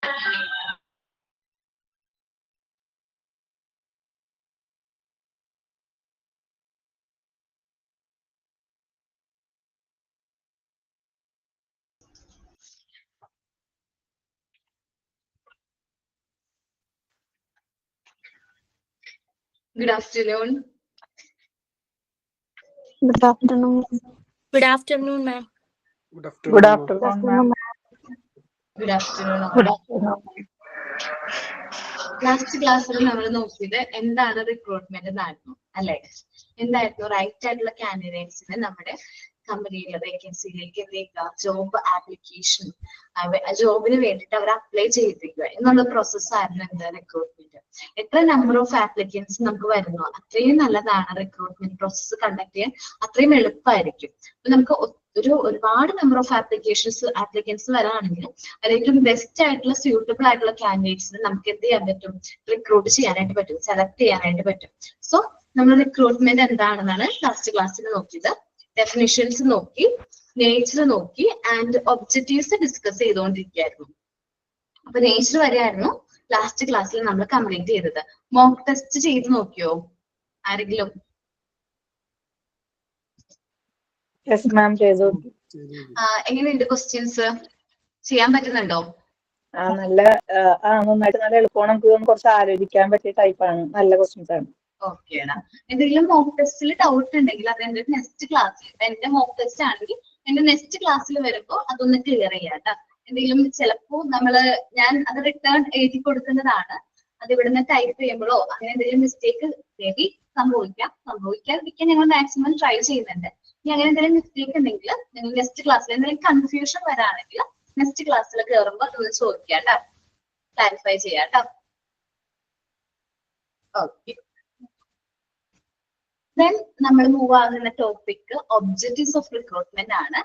Good afternoon. Good afternoon. Good afternoon, ma'am. Good Good afternoon. afternoon, ma'am. Good afternoon. Good afternoon. Last ക്ലാസ്സിൽ നമ്മൾ നോക്കിയത് എന്താണ് recruitment എന്നായിരുന്നു അല്ലെ? എന്തായിരുന്നു റൈറ്റ് ആയിട്ടുള്ള കാൻഡിഡേറ്റ്സിന് നമ്മുടെ കമ്പനിയിലെ വേക്കൻസിയിലേക്ക് എന്ത് ജോബ് ആപ്ലിക്കേഷൻ ജോബിന് വേണ്ടിയിട്ട് അവർ അപ്ലൈ ചെയ്തിരിക്കുക എന്നുള്ള പ്രോസസ്സായിരുന്നു എന്താ റിക്രൂട്ട്മെന്റ്. എത്ര നമ്പർ ഓഫ് ആപ്ലിക്കൻസ് നമുക്ക് വരുന്നു അത്രയും നല്ലതാണ് റിക്രൂട്ട്മെന്റ് പ്രോസസ്സ് കണ്ടക്ട് ചെയ്യാൻ, അത്രയും എളുപ്പമായിരിക്കും. അപ്പൊ നമുക്ക് ഒരുപാട് നമ്പർ ഓഫ് ആപ്ലിക്കൻസ് വരാണെങ്കിൽ അതിലേറ്റവും ബെസ്റ്റ് ആയിട്ടുള്ള സ്യൂട്ടബിൾ ആയിട്ടുള്ള കാൻഡിഡേറ്റ്സിന് നമുക്ക് എന്ത് ചെയ്യാൻ പറ്റും, റിക്രൂട്ട് ചെയ്യാനായിട്ട് പറ്റും, സെലക്ട് ചെയ്യാനായിട്ട് പറ്റും. സോ നമ്മൾ റിക്രൂട്ട്മെന്റ് എന്താണെന്നാണ് ലാസ്റ്റ് ക്ലാസ്സിൽ നോക്കിയത്. ഡെഫിനിഷൻസ് നോക്കി, നേച്ചർ നോക്കി ആൻഡ് ഒബ്ജക്റ്റീവ്സ് ഡിസ്കസ് ചെയ്തുകൊണ്ടിരിക്കുകയായിരുന്നു. അപ്പൊ നേച്ചർ വരെയായിരുന്നു ലാസ്റ്റ് ക്ലാസ്സിൽ നമ്മൾ കംപ്ലീറ്റ് ചെയ്തത്. മോക്ക് ടെസ്റ്റ് ചെയ്ത് നോക്കിയോ ആരെങ്കിലും? യെസ് മാം, ചെയ്തു. എങ്ങനെയുണ്ട് ക്വസ്റ്റ്യൻസ്? ചെയ്യാൻ പറ്റുന്നുണ്ടോ? നന്നായിട്ട് നല്ല എളുപ്പമാണ്. നമുക്ക് കുറച്ച് ആലോചിക്കാൻ പറ്റിയ ടൈപ്പാണ്. നല്ല ക്വസ്റ്റ്യൻസ് ആണ്. ഓക്കേടാ. എന്തെങ്കിലും മോക്ക് ടെസ്റ്റിൽ ഡൗട്ട് ഉണ്ടെങ്കിൽ അത് എന്റെ നെക്സ്റ്റ് ക്ലാസ്സിൽ, എന്റെ മോക്ക് ടെസ്റ്റ് ആണെങ്കിൽ എന്റെ നെക്സ്റ്റ് ക്ലാസ്സിൽ വരുമ്പോൾ അതൊന്ന് ക്ലിയർ ചെയ്യാട്ടോ. എന്തെങ്കിലും ചിലപ്പോ ഞാൻ അത് റിട്ടേൺ എഴുതി കൊടുക്കുന്നതാണ്. അത് ഇവിടുന്ന് ടൈപ്പ് ചെയ്യുമ്പോഴോ അങ്ങനെ എന്തെങ്കിലും മിസ്റ്റേക്ക് മേബി സംഭവിക്കാതിരിക്കാൻ ഞങ്ങൾ മാക്സിമം ട്രൈ ചെയ്യുന്നുണ്ട്. ഇനി അങ്ങനെ എന്തെങ്കിലും മിസ്റ്റേക്ക് ഉണ്ടെങ്കിൽ നിങ്ങൾ നെക്സ്റ്റ് ക്ലാസ്സിൽ എന്തെങ്കിലും കൺഫ്യൂഷൻ വരാണെങ്കിൽ നെക്സ്റ്റ് ക്ലാസ്സിൽ കയറുമ്പോൾ അതൊന്ന് ചോദിക്കാട്ടോ, ക്ലാരിഫൈ ചെയ്യാട്ടോ. ഓക്കെ, ദെൻ നമ്മൾ മൂവ് ആകുന്ന ടോപ്പിക് ഒബ്ജക്റ്റീവ്സ് ഓഫ് റിക്രൂട്ട്മെന്റ് ആണ്.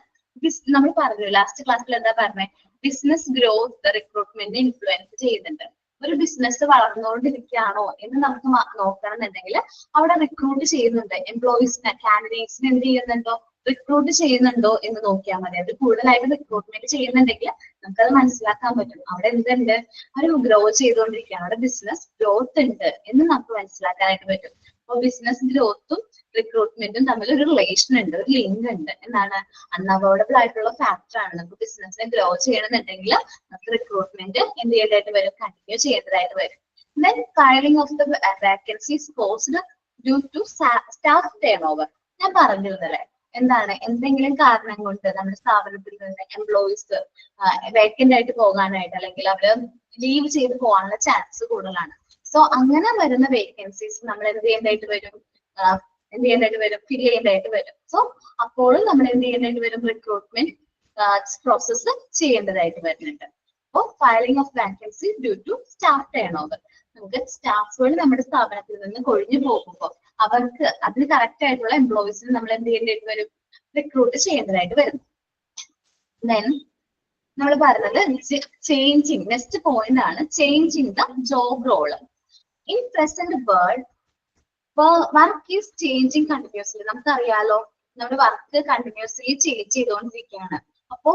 നമ്മൾ പറഞ്ഞു ലാസ്റ്റ് ക്ലാസ്സിൽ എന്താ പറഞ്ഞത്, ബിസിനസ് ഗ്രോത്ത് റിക്രൂട്ട്മെന്റ് ഇൻഫ്ലുവൻസ് ചെയ്യുന്നുണ്ട്. ഒരു ബിസിനസ് വളർന്നുകൊണ്ടിരിക്കുകയാണോ എന്ന് നമുക്ക് നോക്കണമെന്നുണ്ടെങ്കിൽ അവിടെ റിക്രൂട്ട് ചെയ്യുന്നുണ്ട് എംപ്ലോയീസിനെ, കാൻഡിഡേറ്റ്സിനെ എന്ത് ചെയ്യുന്നുണ്ടോ, റിക്രൂട്ട് ചെയ്യുന്നുണ്ടോ എന്ന് നോക്കിയാൽ മതി. അത് കൂടുതലായിട്ട് റിക്രൂട്ട്മെന്റ് ചെയ്യുന്നുണ്ടെങ്കിൽ നമുക്കത് മനസ്സിലാക്കാൻ പറ്റും അവിടെ എന്തുണ്ട്, ഒരു ഗ്രോ ചെയ്തുകൊണ്ടിരിക്കുകയാണ്, അവിടെ ബിസിനസ് ഗ്രോത്ത് ഉണ്ട് എന്ന് നമുക്ക് മനസ്സിലാക്കാനായിട്ട് പറ്റും. അപ്പോൾ ബിസിനസ് ഗ്രോത്തും റിക്രൂട്ട്മെന്റും തമ്മിൽ ഒരു റിലേഷൻ ഉണ്ട്, ഒരു ലിങ്ക് ഉണ്ട്. എന്താണ്, അൺഅവോയ്ഡബിൾ ആയിട്ടുള്ള ഫാക്ടർ ആണ്. നമുക്ക് ബിസിനസിനെ ഗ്രോ ചെയ്യണമെന്നുണ്ടെങ്കിൽ നമുക്ക് റിക്രൂട്ട്മെന്റ് എന്ത് ചെയ്യേണ്ടതായിട്ട് വരും, കണ്ടിന്യൂ ചെയ്യേണ്ടതായിട്ട് വരും. Then filling of the vacancies caused due to staff turnover. ഞാൻ പറഞ്ഞിരുന്നല്ലേ, എന്താണ്, എന്തെങ്കിലും കാരണം കൊണ്ട് നമ്മുടെ സ്ഥാപനത്തിൽ നിന്ന് എംപ്ലോയീസ് വേക്കന്റ് ആയിട്ട് പോകാനായിട്ട് അല്ലെങ്കിൽ അവര് ലീവ് ചെയ്ത് പോകാനുള്ള ചാൻസ് കൂടുതലാണ്. സോ അങ്ങനെ വരുന്ന വേക്കൻസീസ് നമ്മൾ എന്ത് ചെയ്യേണ്ടതായിട്ട് വരും, ഫിൽ ചെയ്യേണ്ടതായിട്ട് വരും. സോ അപ്പോഴും നമ്മൾ എന്ത് ചെയ്യേണ്ടതായിട്ട് വരും, റിക്രൂട്ട്മെന്റ് പ്രോസസ്സ് ചെയ്യേണ്ടതായിട്ട് വരുന്നുണ്ട്. അപ്പോൾ filling of vacancy due to staff turnover, നമുക്ക് സ്റ്റാഫുകൾ നമ്മുടെ സ്ഥാപനത്തിൽ നിന്ന് കൊഴിഞ്ഞു പോകുമ്പോൾ അവർക്ക് അതിന് കറക്റ്റ് ആയിട്ടുള്ള എംപ്ലോയീസിന് നമ്മൾ എന്ത് ചെയ്യേണ്ടതായിട്ട് വരും, റിക്രൂട്ട് ചെയ്യേണ്ടതായിട്ട് വരും. ദെൻ നമ്മൾ പറഞ്ഞത് ചേഞ്ചിങ്, നെക്സ്റ്റ് പോയിന്റ് ആണ് changing the job role. In present world work is changing continuously. നമുക്കറിയാലോ, നമ്മുടെ വർക്ക് കണ്ടിന്യൂസ്ലി ചേഞ്ച് ചെയ്തുകൊണ്ടിരിക്കുകയാണ്. അപ്പോ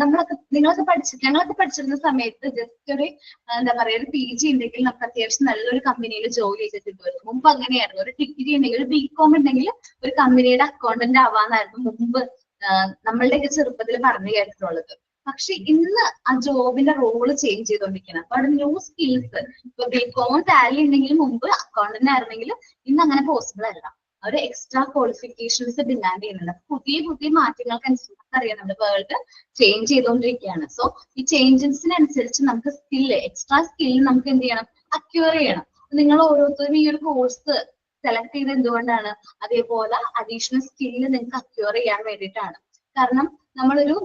ഞങ്ങളൊക്കെ പഠിച്ചിരുന്ന സമയത്ത് ജസ്റ്റ് ഒരു എന്താ പറയാ, ഒരു PG ഉണ്ടെങ്കിൽ നമുക്ക് അത്യാവശ്യം നല്ലൊരു കമ്പനിയിൽ ജോലി ചെയ്തിട്ട് വരും. മുമ്പ് അങ്ങനെയായിരുന്നു. ഒരു ഡിഗ്രി ഉണ്ടെങ്കിൽ, ഒരു BCom ഉണ്ടെങ്കിൽ ഒരു കമ്പനിയുടെ അക്കൗണ്ടന്റ് ആവാന്നായിരുന്നു മുമ്പ് നമ്മളുടെയൊക്കെ ചെറുപ്പത്തിൽ പറഞ്ഞു കേട്ടിട്ടുള്ളത്. പക്ഷെ ഇന്ന് ആ ജോബിന്റെ റോള് ചേഞ്ച് ചെയ്തുകൊണ്ടിരിക്കണം. അപ്പൊ അവിടെ ന്യൂ സ്കിൽസ്, ഇപ്പൊ BCom ടാലി ഉണ്ടെങ്കിൽ മുമ്പ് അക്കൗണ്ടന്റ് ആയിരുന്നെങ്കിൽ ഇന്ന് അങ്ങനെ പോസിബിൾ അല്ല. ഒരു എക്സ്ട്രാ ക്വാളിഫിക്കേഷൻസ് ഡിമാൻഡ് ചെയ്യുന്നുണ്ട്. പുതിയ മാറ്റങ്ങൾക്കനുസരിച്ച് അറിയാം, നമ്മുടെ വേൾഡ് ചേഞ്ച് ചെയ്തുകൊണ്ടിരിക്കുകയാണ്. സോ ഈ ചേഞ്ചസിനനുസരിച്ച് നമുക്ക് എക്സ്ട്രാ സ്കില്ല് നമുക്ക് എന്ത് ചെയ്യണം, അക്വയർ ചെയ്യണം. നിങ്ങൾ ഓരോരുത്തരും ഈ ഒരു കോഴ്സ് സെലക്ട് ചെയ്ത് എന്തുകൊണ്ടാണ്, അതേപോലെ അഡീഷണൽ സ്കില്ല് നിങ്ങൾക്ക് അക്വയർ ചെയ്യാൻ വേണ്ടിയിട്ടാണ്. കാരണം നമ്മളൊരു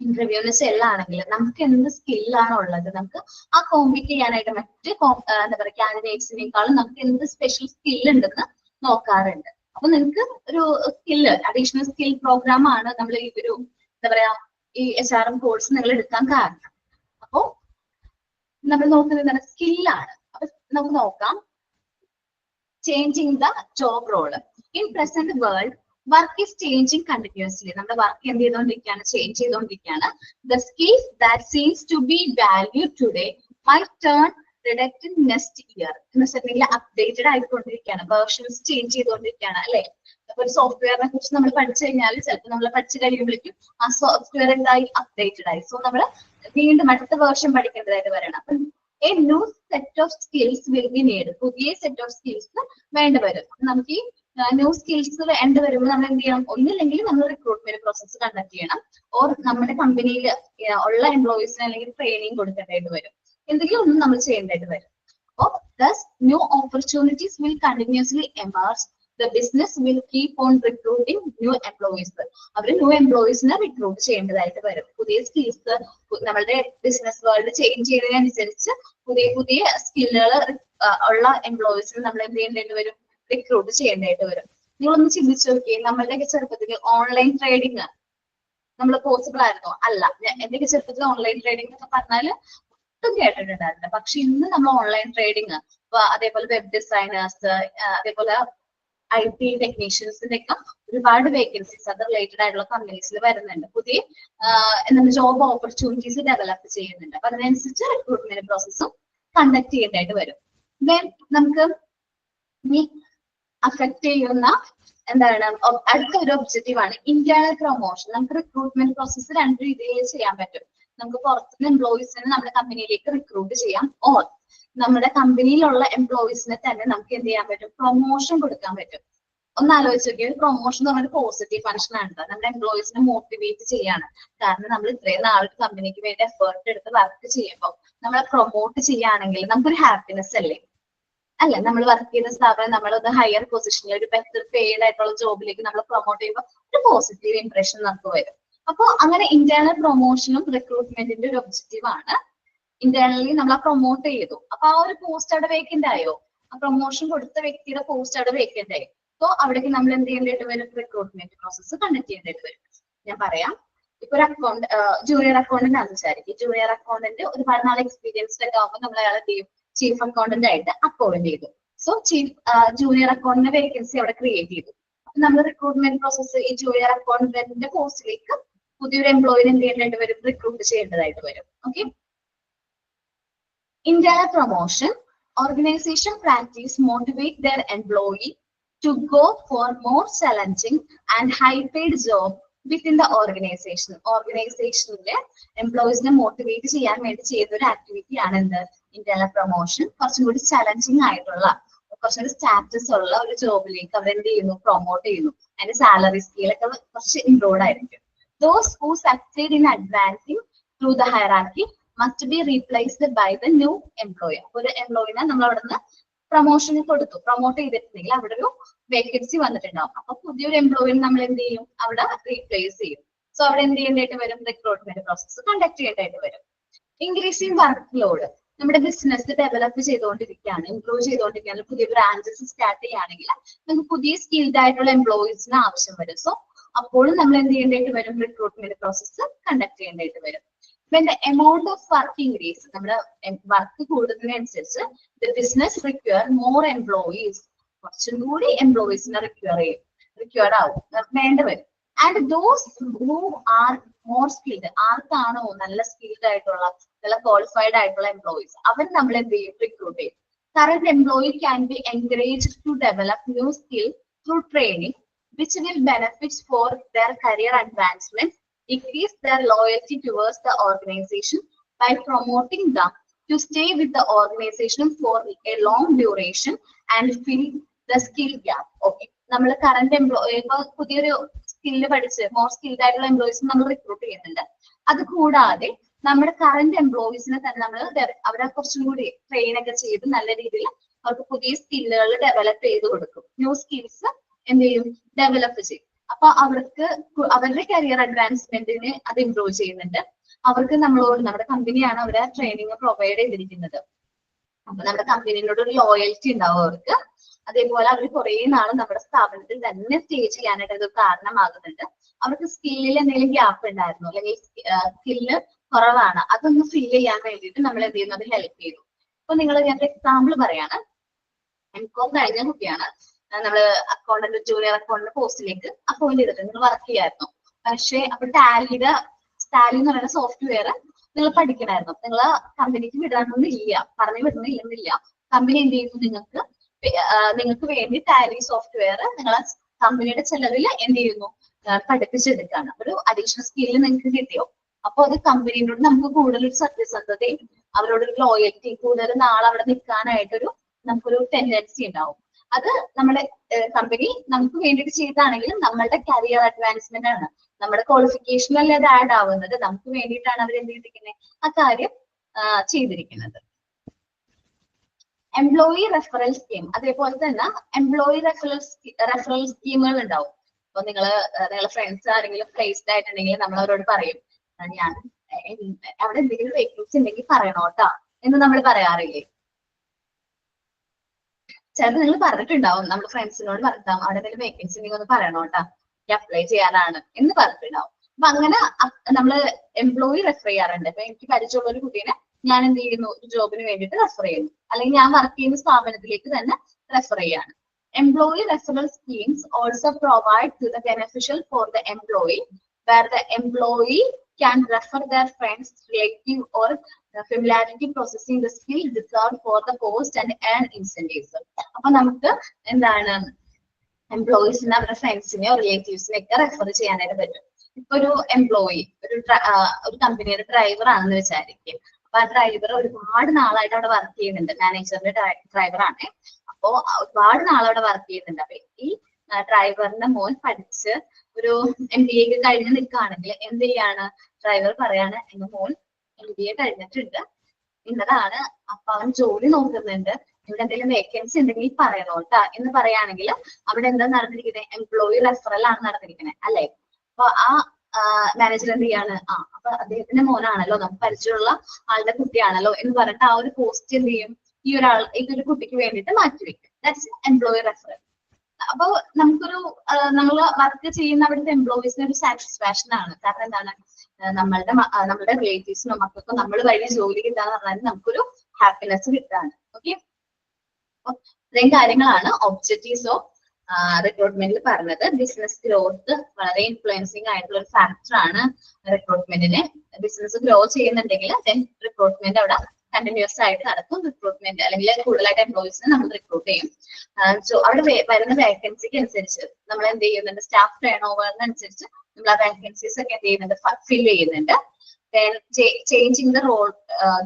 ഇന്റർവ്യൂവിന് ചെല്ലാണെങ്കിൽ നമുക്ക് എന്ത് സ്കില്ലാണ് ഉള്ളത്, നമുക്ക് ആ കോമ്പീറ്റ് ചെയ്യാനായിട്ട് മറ്റ് എന്താ പറയുക കാൻഡിഡേറ്റ്സിനേക്കാളും നമുക്ക് എന്ത് സ്പെഷ്യൽ സ്കില്ല് ഉണ്ടെന്ന് നോക്കാറുണ്ട്. അപ്പൊ നിങ്ങൾക്ക് ഒരു സ്കില്ല്, അഡീഷണൽ സ്കിൽ പ്രോഗ്രാം ആണ് നമ്മൾ ഈ ഒരു എന്താ പറയാ ഈ HRM കോഴ്സ് നിങ്ങൾ എടുക്കാൻ കാരണം. അപ്പോ നമ്മൾ നോക്കുന്നത് എന്താണ്, സ്കില്ലാണ്. അപ്പൊ നമുക്ക് നോക്കാം, changing the job role. In present world work is changing continuously. നമ്മുടെ വർക്ക് എന്ത് ചെയ്തുകൊണ്ടിരിക്കുകയാണ്, ചേഞ്ച് ചെയ്തുകൊണ്ടിരിക്കുകയാണ്. The skills that seems to be value today might turn redacted next year. എന്ന് വെച്ചിട്ടുണ്ടെങ്കിൽ അപ്ഡേറ്റഡ് ആയിക്കൊണ്ടിരിക്കുകയാണ്, വേർഷൻസ് ചേഞ്ച് ചെയ്തുകൊണ്ടിരിക്കുകയാണ് അല്ലെ. അപ്പൊ ഒരു സോഫ്റ്റ്വെയറിനെ കുറിച്ച് നമ്മൾ പഠിച്ചു കഴിഞ്ഞാൽ ചിലപ്പോൾ നമ്മൾ പഠിച്ചു കഴിയുമ്പോഴേക്കും ആ സോഫ്റ്റ്വെയർ എന്തായി, അപ്ഡേറ്റഡ് ആയി. സോ നമ്മൾ വീണ്ടും അടുത്ത വേർഷൻ പഠിക്കേണ്ടതായിട്ട് വരണം. അപ്പം A new set of skills will be need. പുതിയ സെറ്റ് ഓഫ് സ്കിൽസ് വേണ്ടി വരും. നമുക്ക് ഈ ന്യൂ സ്കിൽസ് വേണ്ടി വരുമ്പോൾ നമ്മൾ എന്ത് ചെയ്യണം, ഒന്നില്ലെങ്കിൽ നമ്മൾ റിക്രൂട്ട്മെന്റ് പ്രോസസ്സ് കണ്ടക്ട് ചെയ്യണം, ഓർ നമ്മുടെ കമ്പനിയിൽ ഉള്ള എംപ്ലോയീസിന് അല്ലെങ്കിൽ ട്രെയിനിങ് കൊടുക്കേണ്ടതായിട്ട് വരും. എന്തെങ്കിലും ഒന്നും നമ്മൾ ചെയ്യേണ്ടതായിട്ട് വരും. അപ്പോൾ thus new opportunities will continuously emerge. The business will keep on recruiting new employees. അവർ ന്യൂ എംപ്ലോയീസിനെ റിക്രൂട്ട് ചെയ്യേണ്ടതായിട്ട് വരും. പുതിയ സ്കിൽസ് നമ്മളുടെ ബിസിനസ് വേൾഡ് ചേഞ്ച് ചെയ്യുന്നതിനനുസരിച്ച് പുതിയ പുതിയ സ്കില്ലുകൾ ഉള്ള എംപ്ലോയീസിനെ നമ്മൾ എന്ത് ചെയ്യേണ്ടതായിട്ട് വരും, റിക്രൂട്ട് ചെയ്യേണ്ടതായിട്ട് വരും. നിങ്ങളൊന്ന് ചിന്തിച്ചു നോക്കിയേ, നമ്മളുടെയൊക്കെ ചെറുപ്പത്തിൽ ഓൺലൈൻ ട്രേഡിങ് നമ്മൾ പോസിബിൾ ആയിരുന്നോ? അല്ല. എന്റെയൊക്കെ ചെറുപ്പത്തിൽ ഓൺലൈൻ ട്രേഡിംഗ് എന്ന് പറഞ്ഞാൽ ഒട്ടും കേട്ടിട്ടുണ്ടായിരുന്നില്ല. പക്ഷെ ഇന്ന് നമ്മൾ ഓൺലൈൻ ട്രേഡിങ്, അതേപോലെ വെബ് ഡിസൈനേഴ്സ്, അതേപോലെ IT ടെക്നീഷ്യൻസിന്റെ ഒക്കെ ഒരുപാട് വേക്കൻസീസ് അത് റിലേറ്റഡ് ആയിട്ടുള്ള കമ്പനീസിൽ വരുന്നുണ്ട്. പുതിയ എന്താണ് ജോബ് ഓപ്പർച്യൂണിറ്റീസ് ഡെവലപ്പ് ചെയ്യുന്നുണ്ട്. അപ്പൊ അതിനനുസരിച്ച് റിക്രൂട്ട്മെന്റ് പ്രോസസ്സും കണ്ടക്ട് ചെയ്യേണ്ടതായിട്ട് വരും. ദെൻ നമുക്ക് ഈ അഫക്ട് ചെയ്യുന്ന എന്താണ് അടുത്ത ഒരു ഒബ്ജക്റ്റീവ് ആണ് ഇന്റേണൽ പ്രൊമോഷൻ. നമുക്ക് റിക്രൂട്ട്മെന്റ് പ്രോസസ്സ് രണ്ട് രീതിയിൽ ചെയ്യാൻ പറ്റും. നമുക്ക് പുറത്തുനിന്ന് എംപ്ലോയീസിനെ നമ്മുടെ കമ്പനിയിലേക്ക് റിക്രൂട്ട് ചെയ്യാം, ഓർ നമ്മുടെ കമ്പനിയിലുള്ള എംപ്ലോയീസിനെ തന്നെ നമുക്ക് എന്ത് ചെയ്യാൻ പറ്റും, പ്രൊമോഷൻ കൊടുക്കാൻ പറ്റും. ഒന്ന് ആലോചിച്ച് നോക്കിയാൽ പ്രൊമോഷൻ എന്ന് പറഞ്ഞാൽ പോസിറ്റീവ് ഫംഗ്ഷൻ ആണ്. നമ്മുടെ എംപ്ലോയീസിനെ മോട്ടിവേറ്റ് ചെയ്യാണ്. കാരണം നമ്മൾ ഇത്രയും നാളെ കമ്പനിക്ക് വേണ്ടി എഫേർട്ട് എടുത്ത് വർക്ക് ചെയ്യുമ്പോൾ നമ്മളെ പ്രൊമോട്ട് ചെയ്യുകയാണെങ്കിൽ നമുക്കൊരു ഹാപ്പിനെസ് അല്ലേ. അല്ലെ, നമ്മൾ വർക്ക് ചെയ്യുന്ന സ്ഥാപനം നമ്മളൊന്ന് ഹയർ പൊസിഷനിൽ ഒരു ബെറ്റർ പെയ്ഡ് ആയിട്ടുള്ള ജോബിലേക്ക് നമ്മൾ പ്രൊമോട്ട് ചെയ്യുമ്പോൾ ഒരു പോസിറ്റീവ് ഇംപ്രഷൻ നമുക്ക് വരും. അപ്പോൾ അങ്ങനെ ഇന്റേണൽ പ്രൊമോഷനും റിക്രൂട്ട്മെന്റിന്റെ ഒരു ഒബ്ജക്റ്റീവ് ആണ്. ഇന്റേണലി നമ്മൾ പ്രൊമോട്ട് ചെയ്തു, അപ്പൊ ആ ഒരു പോസ്റ്റ് അവിടെ വേക്കന്റ് ആയോ, ആ പ്രൊമോഷൻ കൊടുത്ത വ്യക്തിയുടെ പോസ്റ്റ് അവിടെ വേക്കന്റ് ആയി. സോ അവിടേക്ക് നമ്മൾ എന്ത് ചെയ്യേണ്ടതായിട്ട് വരും, റിക്രൂട്ട്മെന്റ് പ്രോസസ്സ് കണ്ടക്ട് ചെയ്യേണ്ടതായിട്ട് വരും. ഞാൻ പറയാം, ഇപ്പൊ ഒരു ജൂനിയർ അക്കൗണ്ടന്റ് ആണ് വിചാരിക്കും. ജൂനിയർ അക്കൗണ്ടന്റ് ഒരുപാട് നാൾ എക്സ്പീരിയൻസ്ഡ് ഒക്കെ ആകുമ്പോൾ നമ്മൾ അയാളെ ചെയ്യും ചീഫ് അക്കൗണ്ടന്റ് ആയിട്ട് അപ്പോയിന്റ് ചെയ്തു. സോ ജൂനിയർ അക്കൗണ്ടന്റ് വേക്കൻസി അവിടെ ക്രിയേറ്റ് ചെയ്തു. നമ്മൾ റിക്രൂട്ട്മെന്റ് പ്രോസസ്സ് ഈ ജൂനിയർ അക്കൗണ്ടന്റിന്റെ പോസ്റ്റിലേക്ക് പുതിയൊരു എംപ്ലോയിനെ എന്ത് ചെയ്യേണ്ടതായിട്ട് വരും, റിക്രൂട്ട് ചെയ്യേണ്ടതായിട്ട് വരും. Okay. Internal promotion, organization practice motivate their employee to go for more challenging and high-paid job within the organization. Organizationലെ എംപ്ലോയീസിനെ മോട്ടിവേറ്റ് ചെയ്യാൻ വേണ്ടി ചെയ്യുന്ന ഒരു ആക്ടിവിറ്റി ആണ് എന്ത്, ഇന്റേണൽ പ്രൊമോഷൻ. കുറച്ചും കൂടി ചലഞ്ചിങ് ആയിട്ടുള്ള, കുറച്ചും കൂടി സ്റ്റാറ്റസ് ഉള്ള ഒരു ജോബിലേക്ക് അവരെന്ത് ചെയ്യുന്നു, പ്രൊമോട്ട് ചെയ്യുന്നു. അതിന്റെ സാലറി സ്കെയിലൊക്കെ കുറച്ച് ഇംപ്രൂവ്ഡ് ആയിരിക്കും. Those who succeed in advancing through the hierarchy must be replaced by the new employee. ഒരു എംപ്ലോയിനെ നമ്മൾ അവിടെ നിന്ന് പ്രൊമോഷന് കൊടുത്തു, പ്രൊമോട്ട് ചെയ്തിട്ടുണ്ടെങ്കിൽ അവിടെ ഒരു വേക്കൻസി വന്നിട്ടുണ്ടാവും. അപ്പൊ പുതിയൊരു എംപ്ലോയിനെ നമ്മൾ എന്ത് ചെയ്യും, അവിടെ റീപ്ലേസ് ചെയ്യും. സോ അവിടെ എന്ത് ചെയ്യേണ്ടതായിട്ട് വരും, റിക്രൂട്ട്മെന്റ് പ്രോസസ്സ് കണ്ടക്ട് ചെയ്യേണ്ടതായിട്ട് വരും. ഇൻക്രീസിങ് വർക്ക് ലോഡ്, നമ്മുടെ ബിസിനസ് ഡെവലപ്പ് ചെയ്തുകൊണ്ടിരിക്കുകയാണ്, ഇംപ്രൂവ് ചെയ്തുകൊണ്ടിരിക്കുകയാണ്, പുതിയ ബ്രാഞ്ചസ് സ്റ്റാർട്ട് ചെയ്യുകയാണെങ്കിൽ നമുക്ക് പുതിയ സ്കിൽഡ് ആയിട്ടുള്ള എംപ്ലോയീസിന് ആവശ്യം വരും. സോ അപ്പോഴും നമ്മൾ എന്ത് ചെയ്യേണ്ടതായിട്ട് വരും, റിക്രൂട്ട്മെന്റ് പ്രോസസ്സ് കണ്ടക്ട് ചെയ്യേണ്ടതായിട്ട് വരും. When the amount of work increase, നമ്മുടെ വർക്ക് കൂടുന്നതിനനുസരിച്ച് the business require more employees, കുറച്ചും കൂടി എംപ്ലോയീസിനെ റിക്വയർ ആവും, വേണ്ടി വരും. And those who are more skilled, ആർക്കാണോ നല്ല സ്കിൽഡ് ആയിട്ടുള്ള നല്ല ക്വാളിഫൈഡ് ആയിട്ടുള്ള എംപ്ലോയീസ്, അവർ നമ്മൾ എന്ത് ചെയ്യും, റിക്രൂട്ട് ചെയ്യും. Current employee can be encouraged to develop new skill through training, which will benefit for their career advancement, increase their loyalty towards the organization by promoting them to stay with the organization for a long duration and fill the skill gap. Okay, നമ്മൾ current employee ഇപ്പൊ പുതിയൊരു skill പഠിച്ച് more skilled ആയിട്ടുള്ള എംപ്ലോയീസിനെ നമ്മൾ recruit ചെയ്യുന്നുണ്ട്. അത് കൂടാതെ നമ്മുടെ കറന്റ് എംപ്ലോയീസിനെ തന്നെ നമ്മൾ അവരെ കുറച്ചും കൂടി ട്രെയിൻ ഒക്കെ ചെയ്ത് നല്ല രീതിയിൽ അവർക്ക് പുതിയ സ്കില്ലുകൾ ഡെവലപ്പ് ചെയ്ത് കൊടുക്കും. ന്യൂ സ്കിൽസ് എന്ത് ചെയ്യും, ഡെവലപ്പ് ചെയ്യും. അപ്പൊ അവർക്ക് അവരുടെ കരിയർ അഡ്വാൻസ്മെന്റിന് അത് ഇംപ്രൂവ് ചെയ്യുന്നുണ്ട്. അവർക്ക് നമ്മളോട്, നമ്മുടെ കമ്പനിയാണ് അവരെ ട്രെയിനിങ് പ്രൊവൈഡ് ചെയ്തിരിക്കുന്നത്. അപ്പൊ നമ്മുടെ കമ്പനിയോട് ഒരു ലോയൽറ്റി ഉണ്ടാവും അവർക്ക്. അതേപോലെ അവർ കുറെ നാൾ നമ്മുടെ സ്ഥാപനത്തിൽ തന്നെ സ്റ്റേ ചെയ്യാനായിട്ട് ഇത് കാരണമാകുന്നുണ്ട്. അവർക്ക് സ്കില്ലിൽ എന്തെങ്കിലും ഗ്യാപ്പ് ഉണ്ടായിരുന്നു, അല്ലെങ്കിൽ സ്കില്ല് കുറവാണ്, അതൊന്ന് ഫിൽ ചെയ്യാൻ വേണ്ടിയിട്ട് നമ്മൾ എന്ത് ചെയ്യുന്നു, അത് ഹെൽപ്പ് ചെയ്തു. അപ്പൊ നിങ്ങൾ ഞാൻ എക്സാമ്പിൾ പറയാണ്, എംകോം കഴിഞ്ഞ കുട്ടിയാണ്, നമ്മള് അക്കൗണ്ടന്റ് ജൂനിയർ അക്കൗണ്ടന്റ് പോസ്റ്റിലേക്ക് അപ്പോയിന്റ് ചെയ്തിട്ട് നിങ്ങൾ വർക്ക് ചെയ്യായിരുന്നു. പക്ഷേ അപ്പൊ ടാലി എന്ന് പറയുന്ന സോഫ്റ്റ്വെയർ നിങ്ങൾ പഠിക്കണമായിരുന്നു. നിങ്ങൾ കമ്പനിക്ക് വിടാനൊന്നും ഇല്ല, പറഞ്ഞു വിടണില്ലെന്നില്ല. കമ്പനി എന്ത് ചെയ്യുന്നു, നിങ്ങൾക്ക് വേണ്ടി ടാലി സോഫ്റ്റ്വെയർ നിങ്ങളെ കമ്പനിയുടെ ചെലവിൽ എന്ത് ചെയ്യുന്നു, പഠിപ്പിച്ചെടുക്കാണ്. ഒരു അഡീഷണൽ സ്കില്ല് നിങ്ങൾക്ക് കിട്ടിയോ. അപ്പൊ അത് കമ്പനിയോട് നമുക്ക് കൂടുതലൊരു സത്യസന്ധതയും അവരോടൊരു ലോയൽറ്റി, കൂടുതൽ നാളെ അവിടെ നിൽക്കാനായിട്ടൊരു നമുക്കൊരു ടെൻഡൻസി ഉണ്ടാവും. അത് നമ്മുടെ കമ്പനി നമുക്ക് വേണ്ടിയിട്ട് ചെയ്താണെങ്കിലും നമ്മളുടെ കരിയർ അഡ്വാൻസ്മെന്റ് ആണ്. നമ്മുടെ ക്വാളിഫിക്കേഷനല്ലേ അത് ആഡ് ആവുന്നത്, നമുക്ക് വേണ്ടിയിട്ടാണ് അവർ എന്ത് ചെയ്തിരിക്കുന്നത്, ആ കാര്യം ചെയ്തിരിക്കുന്നത്. എംപ്ലോയി റെഫറൽ സ്കീം, അതേപോലെ തന്നെ എംപ്ലോയി റെഫറൽ സ്കീമുകൾ ഉണ്ടാവും. അപ്പൊ നിങ്ങളെ ഫ്രണ്ട്സ് ആരെങ്കിലും പ്ലേസ്ഡ് ആയിട്ടുണ്ടെങ്കിൽ നമ്മൾ അവരോട് പറയും, ഞാൻ അവിടെ എന്തെങ്കിലും വേക്കൻസി ഉണ്ടെങ്കിൽ പറയണോട്ടാ എന്ന് നമ്മൾ പറയാറില്ലേ. ചിലപ്പോൾ നിങ്ങൾ പറഞ്ഞിട്ടുണ്ടാവും, നമ്മുടെ ഫ്രണ്ട്സിനോട് പറഞ്ഞിട്ടാവും അവിടെ എന്തെങ്കിലും വേക്കൻസി ഉണ്ടെങ്കിൽ ഒന്ന് പറയണോട്ടാ, അപ്ലൈ ചെയ്യാനാണ് എന്ന് പറഞ്ഞിട്ടുണ്ടാവും. അപ്പൊ അങ്ങനെ നമ്മള് എംപ്ലോയി റെഫർ ചെയ്യാറുണ്ട്. അപ്പൊ എനിക്ക് പരിചയമുള്ള ഒരു കുട്ടീനെ ഞാൻ എന്ത് ചെയ്യുന്നു, ഒരു ജോബിന് വേണ്ടിയിട്ട് റെഫർ ചെയ്യുന്നു, അല്ലെങ്കിൽ ഞാൻ വർക്ക് ചെയ്യുന്ന സ്ഥാപനത്തിലേക്ക് തന്നെ റെഫർ ചെയ്യാണ്. Employee referral schemes also provide to the beneficial for the employee, where the employee can refer their friends, relative, or familiarity processing the skill reserved for the post and earn incentives. അപ്പൊ നമുക്ക് എന്താണ്, എംപ്ലോയീസിനെ അവരുടെ ഫ്രണ്ട്സിനെയോ റിലേറ്റീവ്സിനെ ഒക്കെ refer ചെയ്യാനായിട്ട് പറ്റും. ഇപ്പൊ ഒരു employee ഒരു കമ്പനിയുടെ ഡ്രൈവർ ആണെന്ന് വിചാരിക്കും. അപ്പൊ ആ ഡ്രൈവർ ഒരുപാട് നാളായിട്ട് അവിടെ വർക്ക് ചെയ്യുന്നുണ്ട്, മാനേജറിന്റെ ഡ്രൈവർ ആണ്. അപ്പോ ഒരുപാട് നാളവിടെ വർക്ക് ചെയ്യുന്നുണ്ട്. അപ്പൊ ഈ ഡ്രൈവറിന്റെ മോൻ പഠിച്ച് ഒരു MBA ഒക്കെ കഴിഞ്ഞ് നിൽക്കുകയാണെങ്കിൽ എന്ത് ചെയ്യാണ്, ഡ്രൈവർ പറയാണ്, എന്റെ മോൻ MBA കഴിഞ്ഞിട്ടുണ്ട്, ഇന്നതാണ്, അപ്പൊ അവൻ ജോലി നോക്കുന്നുണ്ട്, ഇവിടെ എന്തെങ്കിലും വേക്കൻസി ഉണ്ടെങ്കിൽ പറയണോട്ടാ എന്ന് പറയുകയാണെങ്കിൽ അവിടെ എന്താ നടന്നിരിക്കുന്നത്, എംപ്ലോയി റെഫറൽ ആണ് നടന്നിരിക്കുന്നത് അല്ലെ. അപ്പൊ ആ മാനേജർ എന്ത് ചെയ്യാണ്, അപ്പൊ അദ്ദേഹത്തിന്റെ മോനാണല്ലോ, നമുക്ക് പരിചയമുള്ള ആളുടെ കുട്ടിയാണല്ലോ എന്ന് പറഞ്ഞിട്ട് ആ ഒരു പോസ്റ്റ് എന്ത് ചെയ്യും, ഇതൊരു കുട്ടിക്ക് വേണ്ടിയിട്ട് മാറ്റിവെക്കും. That's employee referral. അപ്പൊ നമുക്കൊരു നമ്മൾ വർക്ക് ചെയ്യുന്ന അവിടുത്തെ എംപ്ലോയീസിന് ഒരു സാറ്റിസ്ഫാക്ഷൻ ആണ്. കാരണം എന്താണ്, നമ്മുടെ റിലേറ്റീവ്സിനോ മക്കൾക്കോ നമ്മൾ വഴി ജോലി കിട്ടാന്ന് പറഞ്ഞാൽ നമുക്കൊരു ഹാപ്പിനെസ് കിട്ടാണ്. ഓക്കെ, ഇത്രയും കാര്യങ്ങളാണ് ഒബ്ജക്റ്റീവ്സ് ഓഫ് റിക്രൂട്ട്മെന്റിൽ പറഞ്ഞത്. ബിസിനസ് ഗ്രോത്ത് വളരെ ഇൻഫ്ലുവൻസിങ് ആയിട്ടുള്ള ഒരു ഫാക്ടർ ആണ് റിക്രൂട്ട്മെന്റിന്. ബിസിനസ് ഗ്രോ ചെയ്യുന്നുണ്ടെങ്കിൽ ദെൻ റിക്രൂട്ട്മെന്റ് അവിടെ കണ്ടിന്യൂസ് ആയിട്ട് നടക്കും. റിക്രൂട്ട്മെന്റ് അല്ലെങ്കിൽ കൂടുതലായിട്ട് എംപ്ലോയീസിനെ നമ്മൾ റിക്രൂട്ട് ചെയ്യും. അവിടെ വരുന്ന വേക്കൻസിക്ക് അനുസരിച്ച് നമ്മൾ എന്ത് ചെയ്യുന്നുണ്ട്, സ്റ്റാഫ് ടേൺ ഓവറിനനുസരിച്ച് നമ്മൾ ആ വേക്കൻസീസ് ഒക്കെ എന്ത് ചെയ്യുന്നുണ്ട്, ഫിൽ ചെയ്യുന്നുണ്ട്. Changing the role,